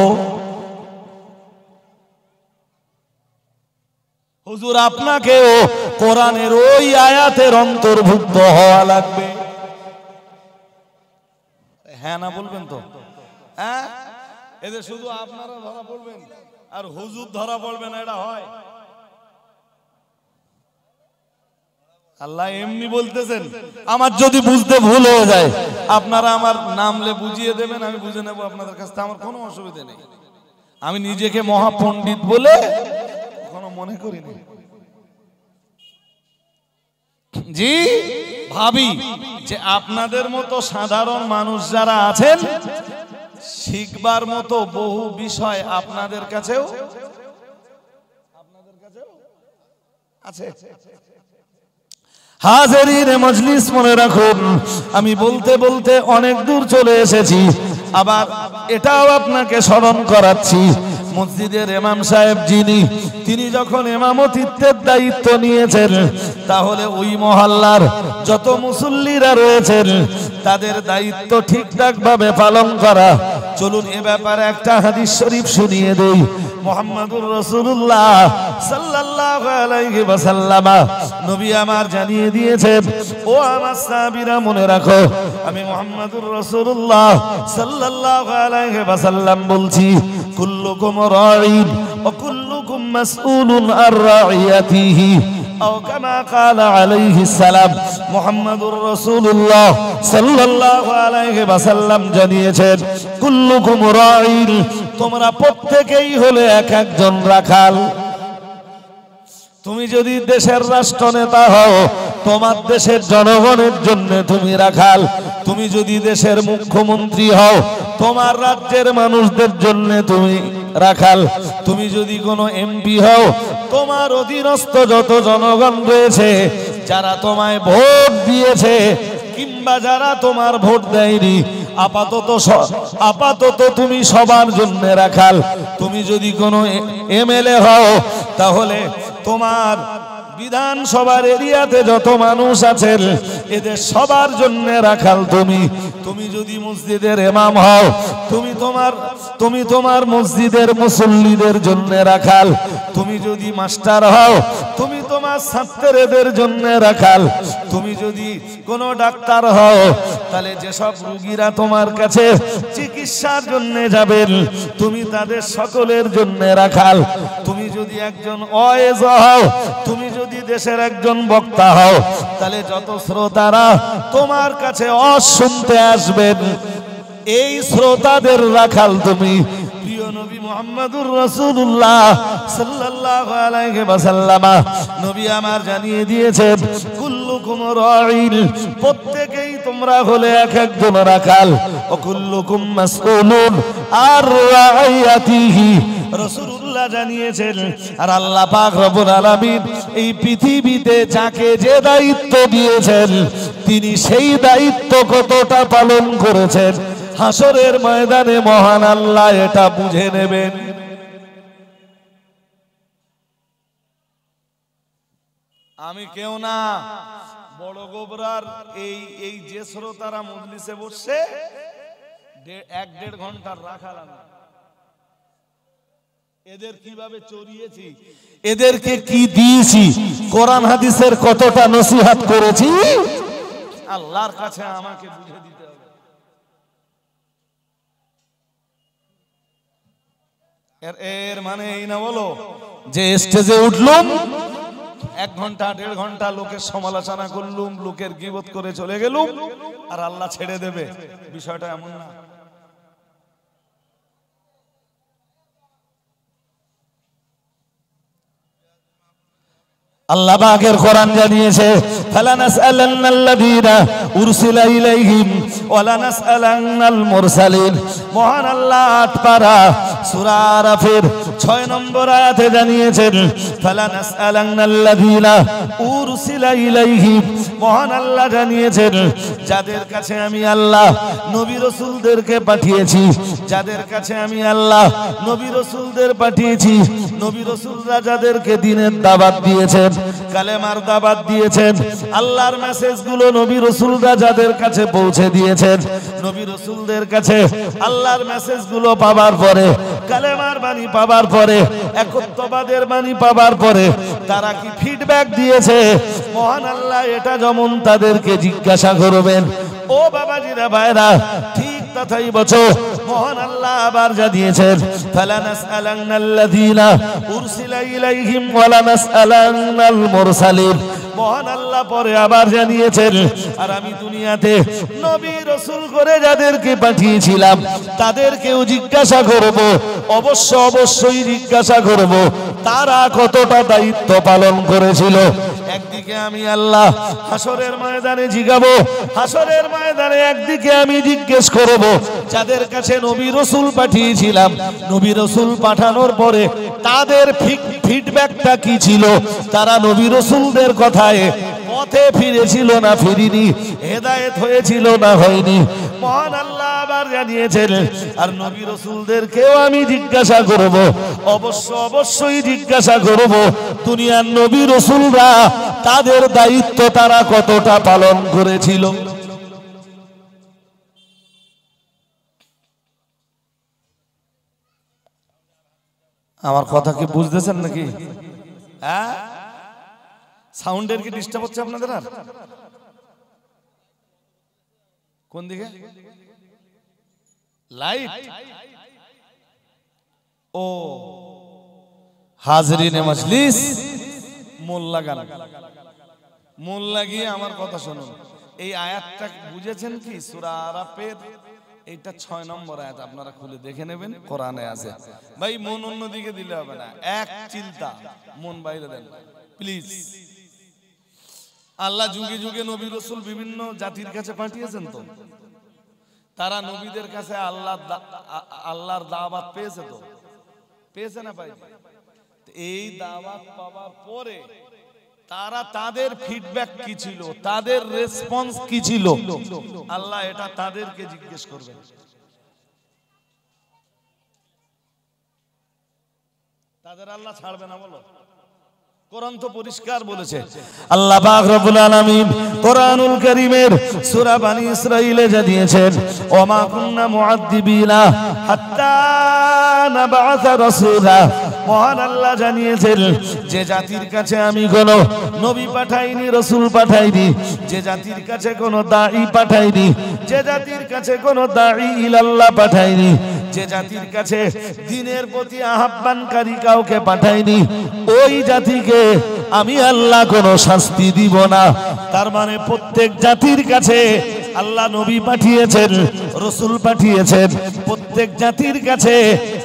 হুজুর আপনাকেও কোরআনের ওই আয়াতের অন্তর্ভুক্ত হওয়া লাগবে। হ্যাঁ না বলবেন তো? হ্যাঁ, এদের শুধু আপনারা ধরা পড়বেন আর হুজুর ধরা পড়বে না, এটা হয়? আল্লাহ এমনি বলতেছেন, আমার যদি বুঝতে ভুল হয়ে যায় আপনারা আমার নামলে বুঝিয়ে দেবেন, আমি বুঝে নেব আপনাদের কাছ থেকে, আমার কোনো অসুবিধা নেই। আমি নিজেকে মহাপণ্ডিত বলে কোনো মনে করিনি। জি ভাবি যে আপনাদের মতো সাধারণ মানুষ যারা আছেন শিখবার মতো বহু বিষয় আপনাদের কাছেও আছে। হাজিরিনে মজলিস, মনে রাখুন আমি বলতে বলতে অনেক দূর চলে এসেছি। আবার এটাও আপনাকে স্মরণ করাচ্ছি, মসজিদের ইমাম সাহেব তিনি যখন ইমামতিত্বের দায়িত্ব নিয়েছেন, তাহলে ওই মহল্লার যত মুসল্লিরা রয়েছেন তাদের দায়িত্ব ঠিকঠাক ভাবে পালন করা। চলুন এ ব্যাপারে একটা হাদিস শরীফ শুনিয়ে দেই। মুহাম্মাদুর রাসূলুল্লাহ সাল্লাল্লাহু আলাইহি ওয়াসাল্লাম নবী আমার জানিয়ে দিয়েছেন, ও আমার সাহাবীরা মনে রাখো, আমি মুহাম্মাদুর রাসূলুল্লাহ সাল্লাল্লাহু আলাইহি ওয়াসাল্লাম বলছি, কুল্লুকুম রাঈন ওয়া কুল্লুকুম মাসউলুন আর রাইয়াতিহি আও কামা ক্বালা আলাইহিস সালাম। মুহাম্মাদুর রাসূলুল্লাহ সাল্লাল্লাহু আলাইহি ওয়াসাল্লাম জানিয়েছেন, কুল্লুকুম রাঈন, তোমরা প্রত্যেকেই হলে এক একজন রাখাল। তুমি যদি দেশের রাষ্ট্রনেতা হও, তোমার দেশের জনগণের জন্য তুমি রাখাল। তুমি যদি দেশের মুখ্যমন্ত্রী হও, তোমার রাজ্যের মানুষদের জন্য তুমি রাখাল। তুমি যদি কোনো এমপি হও, তোমার অধীনস্থ যত জনগণ রয়েছে, যারা তোমায় ভোট দিয়েছে কিংবা যারা তোমার ভোট দেয়নি, আপাতত তুমি সবার জন্য রাখাল। তুমি যদি কোনো এমএলএ হও, তাহলে তোমার বিধানসভার এরিয়াতে যত মানুষ আছেন এদের সবার জন্য রাখাল তুমি। তুমি যদি মসজিদের ইমাম হও, তুমি তোমার মসজিদের মুসল্লিদের জন্য রাখাল। তুমি যদি মাস্টার হও, তুমি তোমার ছাত্রদের জন্য রাখাল। তুমি যদি কোনো ডাক্তার হও, তাহলে যেসব রোগীরা তোমার কাছে চিকিৎসার জন্য যাবেন, তুমি তাদের সকলের জন্য রাখাল। তুমি যদি একজন ওয়াইজ হও, তুমি যদি দেশের একজন বক্তা হও, তাহলে যত শ্রোতারা তোমার কাছে ওয়াজ শুনতে আসবেন, এই শ্রোতাদের রাখাল তুমি। প্রিয় নবী মুহাম্মাদুর রাসূলুল্লাহ সাল্লাল্লাহু আলাইহি ওয়াসাল্লাম নবী আমার জানিয়ে দিয়েছেন, কুল্লুকুম রাঈন, প্রত্যেকেই তোমরা হলে এক একজন রাখাল। ও কুল্লুকুম মাসউলুন আর রাইয়াতিহি, রাসূলুল্লাহ জানিয়েছেন, আর আল্লাহ পাক রব্বুল আলামিন এই পৃথিবীতে যাকে যে দায়িত্ব দিয়েছেন, তিনি সেই দায়িত্ব কতটা পালন করেছেন, হাসরের ময়দানে মহান আল্লাহ এটা বুঝে নেবেন। আমি কেউ না, বড় গোবরার এই যে শ্রোতারা মজলিসে বসছে, 1-1.5 ঘন্টার রাখাল আমি। এদের কিভাবে চড়িয়েছি, এদেরকে কি দিয়েছি, কোরআন হাদিসের কতটা নসিহত করেছি, আল্লাহর কাছে আমাকে বুঝে দিতে হবে। এর মানে এই না বলো যে স্টেজে উঠলুম, 1 ঘন্টা 1.5 ঘন্টা লোকের সমালোচনা করলুম, লোকের গীবত করে চলে গেলুম, আর আল্লাহ ছেড়ে দেবে, বিষয়টা এমন না। আল্লাহ পাকের কোরআন জানিয়েছে, ফালানাসআলান্নাল্লাযীনা উরসিলা ইলাইহিম ওয়ালা নাসআলান্নাল মুরসালিন। মহান আল্লাহ 8 পারা সূরা আরাফের 6 নম্বর আয়াতে জানিয়েছেন, ফালানাসআলান্নাল্লাযীনা উরসিলা ইলাইহিম। মহান আল্লাহ জানিয়েছেন, যাদের কাছে আমি আল্লাহ নবী রাসূলদেরকে পাঠিয়েছি, যাদের কাছে আমি আল্লাহ নবী রাসূলদের পাঠিয়েছি, নবী রাসূলরা যাদেরকে দ্বীনের দাওয়াত দিয়েছেন, কালেমার দাওয়াত দিয়েছেন, আল্লাহর মেসেজগুলো নবী রাসূলরা যাদের কাছে পৌঁছে দিয়েছেন, নবী রাসূলদের কাছে আল্লাহর মেসেজগুলো পাবার পরে, কালেমার বাণী পাবার পরে, একত্ববাদের বাণী পাবার পরে তারা কি ফিডব্যাক দিয়েছে, মহান আল্লাহ এটা যেমন তাদেরকে জিজ্ঞাসা করবেন। ও বাবাজিরা ভাইরা, ঠিক কথাই বছো। মহান আল্লাহ আবার জানিয়েছেন, ফালানাসআলান্নাল্লাযীনা উরসিলা ইলাইহিম ওয়ালা নাসআলান্নাল মুরসালিন। মহান আল্লাহ পরে আবার জানিয়েছেন, আর আমি দুনিয়াতে নবী রাসূল করে যাদেরকে পাঠিয়েছিলাম তাদেরকেও জিজ্ঞাসা করব, অবশ্যই জিজ্ঞাসা করব তারা কতটা দায়িত্ব পালন করেছিল। একদিকে আমি আল্লাহ হাসরের ময়দানে জিগাবো, হাসরের ময়দানে একদিকে আমি জিজ্ঞেস করব যাদের কাছে নবী রাসূল পাঠিয়েছিলাম, নবী রাসূল পাঠানোর পরে তাদের ফিডব্যাকটা কি ছিল, তারা নবী রাসূলদের কথায় পথে ফিরেছিল না ফিরিনি, হেদায়েত হয়েছিল না হয়নি। মহান আল্লাহ আবার জানিয়েছেন, আর নবী রাসূলদেরকেও আমি জিজ্ঞাসা করব, অবশ্যই জিজ্ঞাসা করব দুনিয়ার নবী রাসূলরা তাদের দায়িত্ব তারা কতটা পালন করেছিল। আমার কথা কি বুঝতেছেন নাকি? হ্যাঁ, সাউন্ডের কি ডিস্টার্ব হচ্ছে আপনাদের? আর কোন দিকে লাইট? ও হাজরিনে মজলিস, মন লাগান, মন লাগিয়ে আমার কথা শুনুন। এই আয়াতটা বুঝেছেন কি? সূরা আরাফের এইটা 6 নম্বর আয়াত, আপনারা খুলে দেখে নেবেন, কোরআনে আছে। ভাই মন অন্যদিকে দিলে হবে না, এক চিন্তা মন বাইরে দেন প্লিজ। আল্লাহ যুগে যুগে নবী রাসূল বিভিন্ন জাতির কাছে পাঠিয়েছেন, তো তারা নবীদের কাছে আল্লাহর দাওয়াত পেয়েছে, তো পেয়েছে না পাই? এই দাওয়াত পাওয়ার পরে তারা তাদের ফিডব্যাক কি ছিল, তাদের রেসপন্স কি ছিল, আল্লাহ এটা তাদেরকে জিজ্ঞেস করবেন। তাদের আল্লাহ ছাড়বে না? বলো, কোরআন তো পরিষ্কার বলেছে। আল্লাহ পাক রব্বুল আলামিন কোরআনুল কারীমের সূরা বনী ইসরাঈলে জানিয়েছেন, ওমা কুননা মুআদ্দিবিনা হাত্তা নাবআসা রাসূলা। মহান আল্লাহ জানিয়েছেন, যে জাতির কাছে আমি কোনো নবী পাঠাইনি, রাসূল পাঠাইনি, যে জাতির কাছে কোনো দাঈ পাঠাইনি, যে জাতির কাছে কোনো দাঈ ইলাল্লাহ পাঠাইনি, যে জাতির কাছে দ্বীনের প্রতি আহ্বানকারী কাউকে পাঠাইনি, ওই জাতিকে আমি আল্লাহ কোনো শাস্তি দিব না। তার মানে প্রত্যেক জাতির কাছে আল্লাহ নবী পাঠিয়েছেন, রাসূল পাঠিয়েছেন, প্রত্যেক জাতির কাছে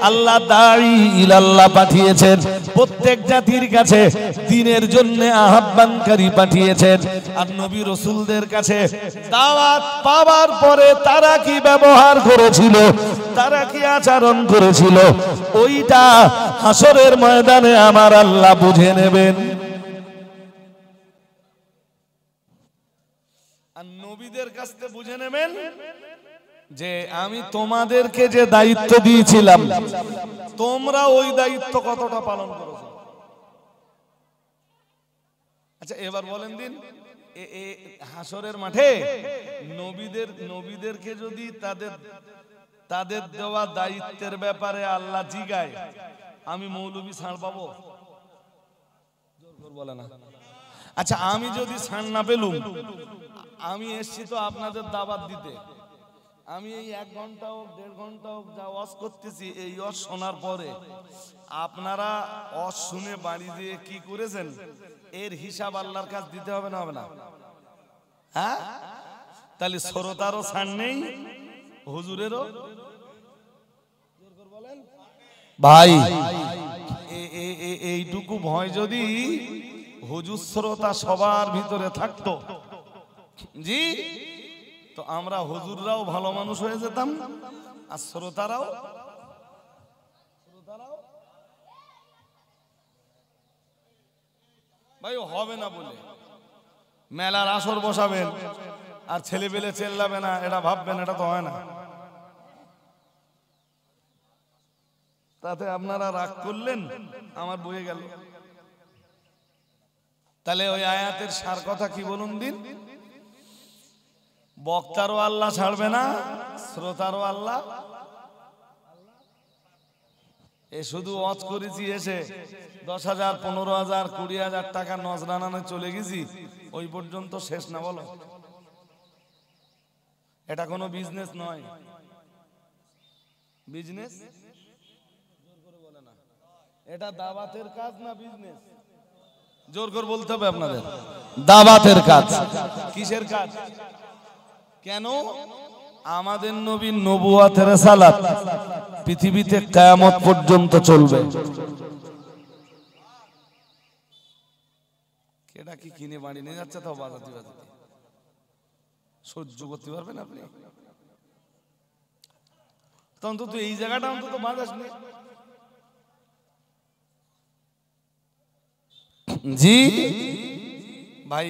আল্লাহ দাঈ ইলাল্লাহ পাঠিয়েছেন, প্রত্যেক জাতির কাছে দ্বীনের জন্য আহ্বানকারী পাঠিয়েছেন। আর নবী রাসূলদের কাছে দাওয়াত পাওয়ার পরে তারা কি ব্যবহার করেছিল, তারা কি আচরণ করেছিল, ওইটা হাসরের ময়দানে আমার আল্লাহ বুঝে নেবেন। আর নবীদের কাছ থেকে বুঝে নেবেন যে আমি তোমাদেরকে যে দায়িত্ব দিয়েছিলাম তোমরা ওই দায়িত্ব কতটা পালন করেছো। আচ্ছা এবার বলেন দিন, হাসরের মাঠে নবীদেরকে যদি তাদের দেওয়া দায়িত্বের ব্যাপারে আল্লাহ জিগায়, আমি মৌলবী ছাড় পাবো? বলে না। আচ্ছা আমি যদি ছাড় না পেলুম, আমি এসছি তো আপনাদের দাওয়াত দিতে, আমি এই 1 ঘন্টা হোক 1.5 ঘন্টা হোক যা ওয়াজ করতেছি, এই ওয়াজ শোনার পরে আপনারা ওয়াজ শুনে বাড়ি দিয়ে কি করেছেন এর হিসাব আল্লাহর কাছে দিতে হবে না? হবে না? হ্যাঁ, তাহলে শ্রোতারও ছাড় নেই, হুজুরেরও। ভাই এইটুকু ভয় যদি হুজুর শ্রোতা সবার ভিতরে থাকতো, জি, তো আমরা হুজুররাও ভালো মানুষ হয়ে যেতাম, আর শ্রোতারাও। ভাই হবে না বলে মেলার আসর বসাবেন আর ছেলে পেলে চেল্লাবে না, এটা ভাববেন, এটা তো হয় না। তাতে আপনারা রাগ করলেন, আমার বয়ে গেল। তাহলে ওই আয়াতের সার কথা কি বলুন দিন? বক্তারও আল্লাহ ছাড়বে না, শ্রোতারও আল্লাহ। এ শুধু ওয়াজ করেছি, এসে 10,000 15,000 20,000 টাকা নজরানানে চলে গেছি, ওই পর্যন্ত শেষ না? বলো, এটা কোনো বিজনেস নয়। বিজনেস বলে না, এটা দাওয়াতের কাজ না বিজনেস। জোর করে বলতে হবে আপনাদের। দাওয়াতের কাজ। কিসের কাজ? কেন? আমাদের নবীর নবুয়াতের রিসালাত পৃথিবীতে কিয়ামত পর্যন্ত চলবে। কেডা কি কিনে বাড়ি নিয়ে যাচ্ছে তাও বাজাতে বাজাতে সহ্য করতে পারবেন আপনি? তো অন্তত এই জায়গাটা অন্তত বাজাস নেই। জি ভাই,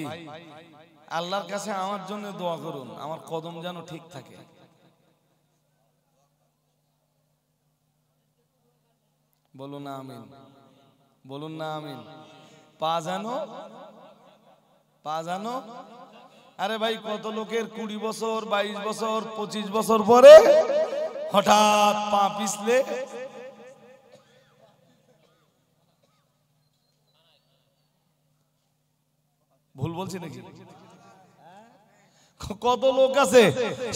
আল্লাহর কাছে আমার জন্য দোয়া করুন, আমার কদম যেন ঠিক থাকে। বলুন না আমিন, বলুন না আমিন। পা জানো। আরে ভাই, কত লোকের 20 বছর 22 বছর 25 বছর পরে হঠাৎ পা পিছলে ভুল বলছি নাকি? কত লোক আছে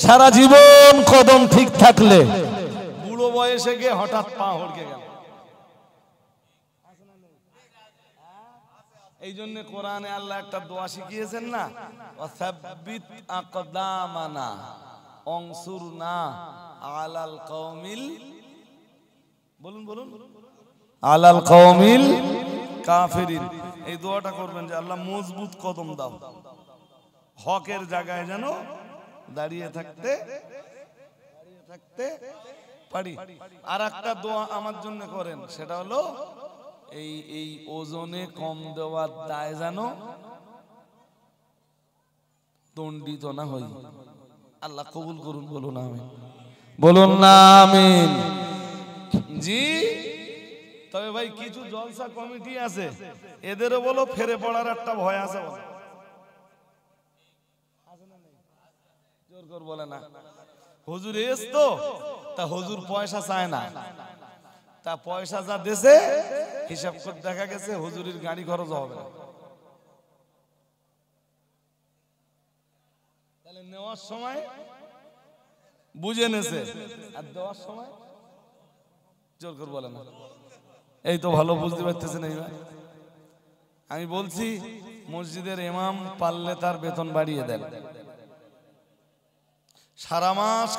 সারা জীবন কদম ঠিক থাকলে বুড়ো বয়সে গিয়ে হঠাৎ পা হড়কে গেল। এই জন্য কোরআনে আল্লাহ একটা দোয়া শিখিয়েছেন না, ওয়াসাব্বিত আকদামানা অনসুরনা আলাল কওমিল, বলুন আলাল কওমিল কাফিরিন। এই দোয়াটা করবেন যে আল্লাহ মজবুত কদম দাও, হকের জায়গায় যেন দাঁড়িয়ে থাকতে পারি। আর একটা দোয়া আমার জন্য করেন, সেটা হলো এই ওজনে কম দেওয়ার দায় যেন দণ্ডিত না হই। আল্লাহ কবুল করুন, বলুন আমিন, বলুন না আমিন। জি, তবে ভাই কিছু জলসা কমিটি আছে, এদেরও বলো ফেরে পড়ার একটা ভয় আছে। জোর করে বলে না, হুজুর এস তো তা হুজুর পয়সা চায় না, তা পয়সা যা দেশে হিসাব করে দেখা গেছে হুজুরের গাড়ি খরচ হবে না। তাহলে নেওয়ার সময় বুঝে নেছে, আর দেওয়ার সময় জোর করে বলে না। এই তো ভালো বুঝতে পারতেছেন। এইবার আমি বলছি, মসজিদের ইমাম পারলে তার বেতন বাড়িয়ে দেন। সারা মাস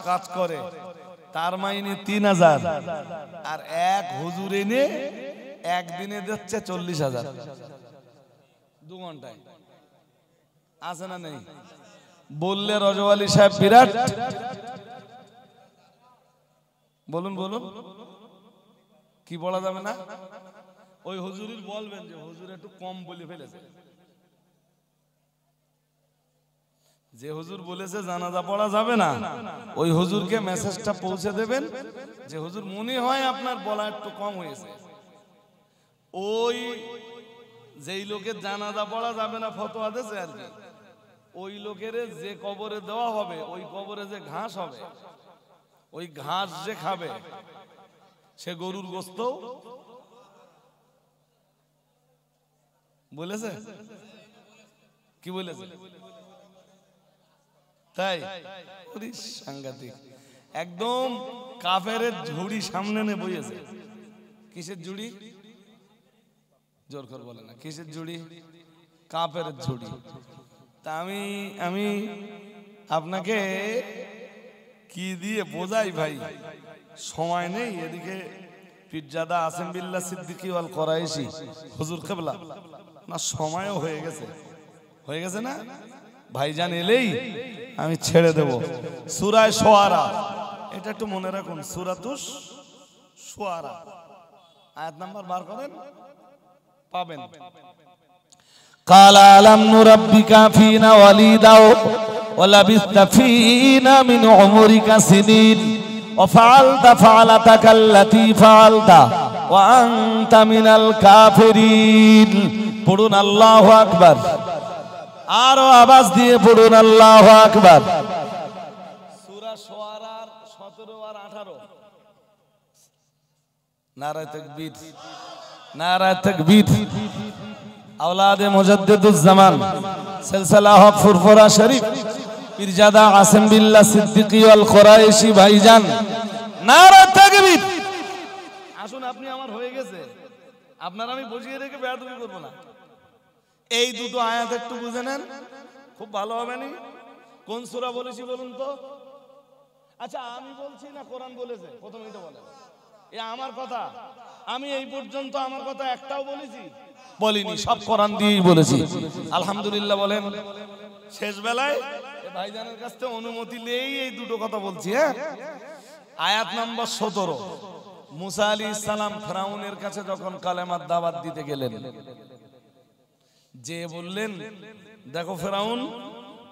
কাজ করে, তার মাইনে 3000, আর এক হুজুর এনে একদিনে দিচ্ছে 40,000 2 ঘন্টায়। আছে না নেই? বললে রজওয়ালি সাহেব বিরাট, বলুন কি বলা যাবে না? ওই হুজুরির বলবেন যে হুজুর একটু কম বলে ফেলেছে। যে হুজুর বলেছে জানাজা পড়া যাবে না, ওই হুজুরকে মেসেজটা পৌঁছে দেবেন যে হুজুর মনে হয় আপনার বলা একটু কম হয়েছে। ওই যেই লোকের জানাজা পড়া যাবে না ফতোয়া দিয়েছে আর কি, ওই লোকের যে কবরে দেওয়া হবে, ওই কবরে যে ঘাস হবে, ওই ঘাস যে খাবে সে গরুর গোস্ত বলেছে। কি বলেছে? তাই সাংঘাতিক, একদম কাফেরের ঝুড়ি সামনে নে বইয়েছে। কিসের ঝুড়ি? জোর করে বলে না, কিসের ঝুড়ি? কাফেরের ঝুড়ি। তা আমি আপনাকে কি দিয়ে বোঝাই ভাই, সময় নেই। এদিকে পীরজাদা আসেম বিল্লাহ সিদ্দিকী ওয়াল কোরাইশি হুজুর কিবলা, না সময়ও হয়ে গেছে না? ভাইজান এলেই আমি ছেড়ে দেব। সূরা শুআরা, এটা একটু মনে রাখুন, সূরাতুস শুআরা আয়াত নাম্বার বার করেন, পাবেন। কালা আলাম নুরাব্বিকা ফিনা ওয়ালিদা ওয়া লাবিসতা ফিনা মিন উমরিকা সিনিন ওয়া ফাআলতা ফাআলাতাকাল্লাতী ফাআলতা ওয়া আনতা মিনাল কাফিরিন। পড়ুন আল্লাহু আকবার, আরো আওয়াজ দিয়ে পড়ুন আল্লাহু আকবার। সূরা শুআরার 17 আর 18। নারায়ে তাকবীর, নারায়ে তাকবীর। আওলাদে মুজাদ্দিদুজ জামান সিলসিলা হক ফুরফুরা শরীফ পীরজাদা আসেম বিল্লাহ সিদ্দিকী ওয়াল কোরাইশি ভাইজান, নারায়ে তাকবীর। আসুন, আপনি আমার হয়ে গেছে, আপনার আমি বসিয়ে রেখে বেয়াদবি করব না। এই দুটো আয়াত একটু বুঝে নেন, খুব ভালো হবে নি? কোন সূরা বলেছি বলুন তো? আচ্ছা আমি বলছি না কোরআন বলেছে? প্রথমে এটা বলেন। এ আমার কথা, আমি এই পর্যন্ত আমার কথা একটাও বলেছি? বলিনি, সব কোরআন দিয়েই বলেছি। আলহামদুলিল্লাহ বলেন। শেষ বেলায় ভাইজানের কাছ থেকে অনুমতি নিয়েই এই দুটো কথা বলছি। হ্যাঁ, আয়াত নম্বর 17। মুসা আলাইহিস সালাম ফেরাউনের কাছে যখন কালেমার দাওয়াত দিতে গেলেন, যে বললেন, দেখো ফেরাউন,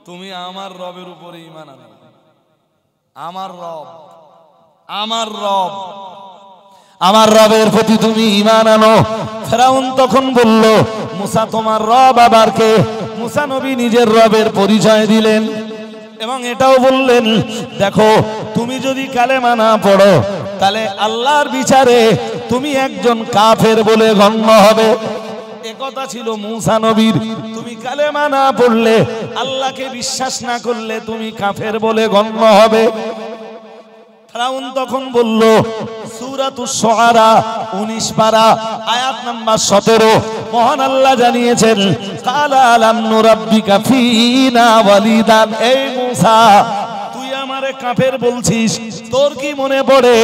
তুমি আমার রবের উপরে ঈমান আনো। আমার রব, আমার রব, আমার রবের প্রতি তুমি ঈমান আনো। ফেরাউন তখন বলল, মুসা তোমার রব আবার কে? মুসা নবী নিজের রবের পরিচয় দিলেন এবং এটাও বললেন, দেখো তুমি যদি কালেমা না পড়ো তাহলে আল্লাহর বিচারে তুমি একজন কাফের বলে গণ্য হবে। একথা ছিল মুসা নবীর। তুমি কালেমা না পড়লে, আল্লাহকে বিশ্বাস না করলে তুমি কাফের বলে গণ্য হবে। ফেরাউন তখন বলল, সূরাতুশ শুআরা 19 পারা আয়াত নাম্বার 17, মহান আল্লাহ জানিয়েছেন, কালা আলাম নুরাব্বিকা ফীনা ওয়ালিদান। এই মুসা, তুই আমারে কাফের বলছিস, তোর কি মনে পড়ে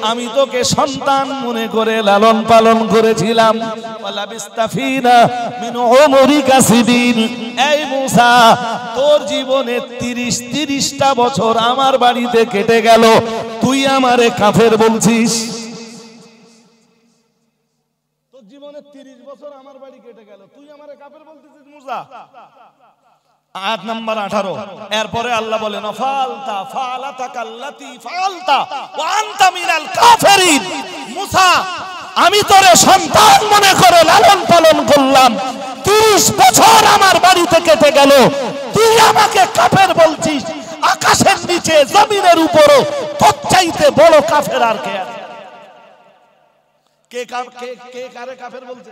আমি তোকে সন্তান মনে করে লালন পালন করেছিলাম? ওয়ালাবিস্তা ফীনা মিন উমরিকা সিদিন। এই মুসা, তোর জীবনে 30টা বছর আমার বাড়িতে কেটে গেল, তুই আমারে কাফের বলছিস? তোর জীবনে 30 বছর আমার বাড়ি কেটে গেল, তুই আমারে কাফের বলতেছিস মুসা? আয়াত নাম্বার 18। এরপরে আল্লাহ বলেন, ফালতা ফালাতাকাল্লাতি ফালতা ওয়া আনতা মিনাল কাফিরিন। মুসা, আমি তোরে সন্তান মনে করে লালন পালন করলাম, 30 বছর আমার বাড়িতে কেটে গেল, তুই আমাকে কাফের বলছিস? আকাশের নিচে জমিনের উপরও তোর চাইতে বড় কাফের আর কে আছে? কে কারে কাফের বলছে?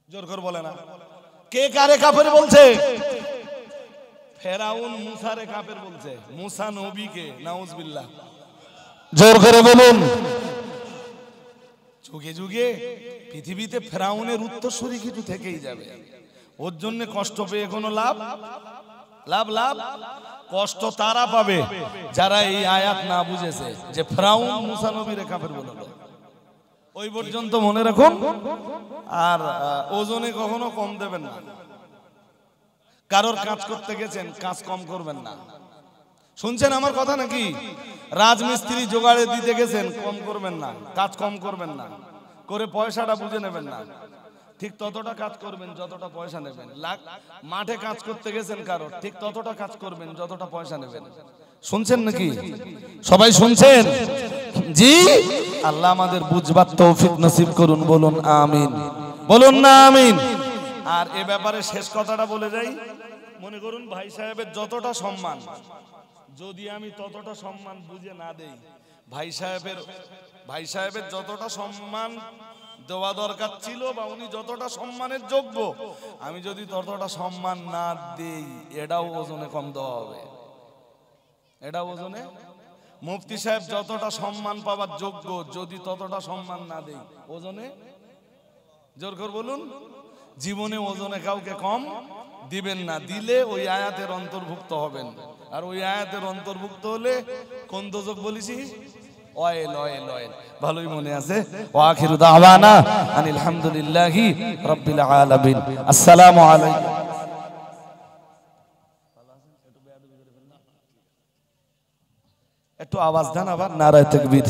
জোর করে বলে না, কে কারে কাফের বলছে? ফেরাউন মুসারে কাফের বলছে, মুসা নবীকে। নাউজুবিল্লাহ, জোর করে বলুন। যুগে যুগে পৃথিবীতে ফেরাউনের উত্তরসূরি কিছু থেকেই যাবে। ওর জন্য কষ্ট পেয়ে কোনো লাভ? লাভ লাভ কষ্ট তারা পাবে যারা এই আয়াত না বুঝেছে যে ফেরাউন মুসা নবীরে কাফের বলল। ওই পর্যন্ত মনে রাখুন, আর ওজনে কখনো কম দেবেন না। কারোর কাজ করতে গেছেন, কাজ কম করবেন না। শুনছেন আমার কথা নাকি? রাজমিস্ত্রি জোগাড়ে দিতে গেছেন, কম করবেন না, কাজ কম করবেন না, করে পয়সাটা বুঝে নেবেন না। ঠিক ততটা কাজ করবেন যতটা পয়সা নেবেন। মাঠে কাজ করতে গেছেন কারোর, ঠিক ততটা কাজ করবেন যতটা পয়সা নেবেন। শুনছেন নাকি? সবাই শুনছেন? জি, আল্লাহ আমাদের বুঝবার তৌফিক নসিব করুন। বলুন আমিন, বলুন না আমিন। আর এ ব্যাপারে শেষ কথাটা বলে যাই, মনে করুন ভাই সাহেবের যতটা সম্মান, যদি আমি ততটা সম্মান বুঝে না দেই, ভাই সাহেবের যতটা সম্মান দেওয়া দরকার ছিল বা উনি যতটা সম্মানের যোগ্য, আমি যদি ততটা সম্মান না দেই, এটাও ওজনে কম দেওয়া হবে। এটা ওজনে, মুফতি সাহেব যতটা সম্মান পাওয়ার যোগ্য, যদি ততটা সম্মান না দেই, ওজনে, জোর করে বলুন, জীবনে ওজনে কাউকে কম দিবেন না। দিলে ওই আয়াতের অন্তর্ভুক্ত হবেন। আর ওই আয়াতের অন্তর্ভুক্ত হলে কোন দোজক বলেছি? Oil oil oil. ভালোই মনে আছে। ওয়া আখিরু দাওয়ানা আনিল হামদুলিল্লাহি রাব্বিল আলামিন। আসসালামু আলাইকুম। একটু আওয়াজ দেন আবার, নারায়ে তাকবীর।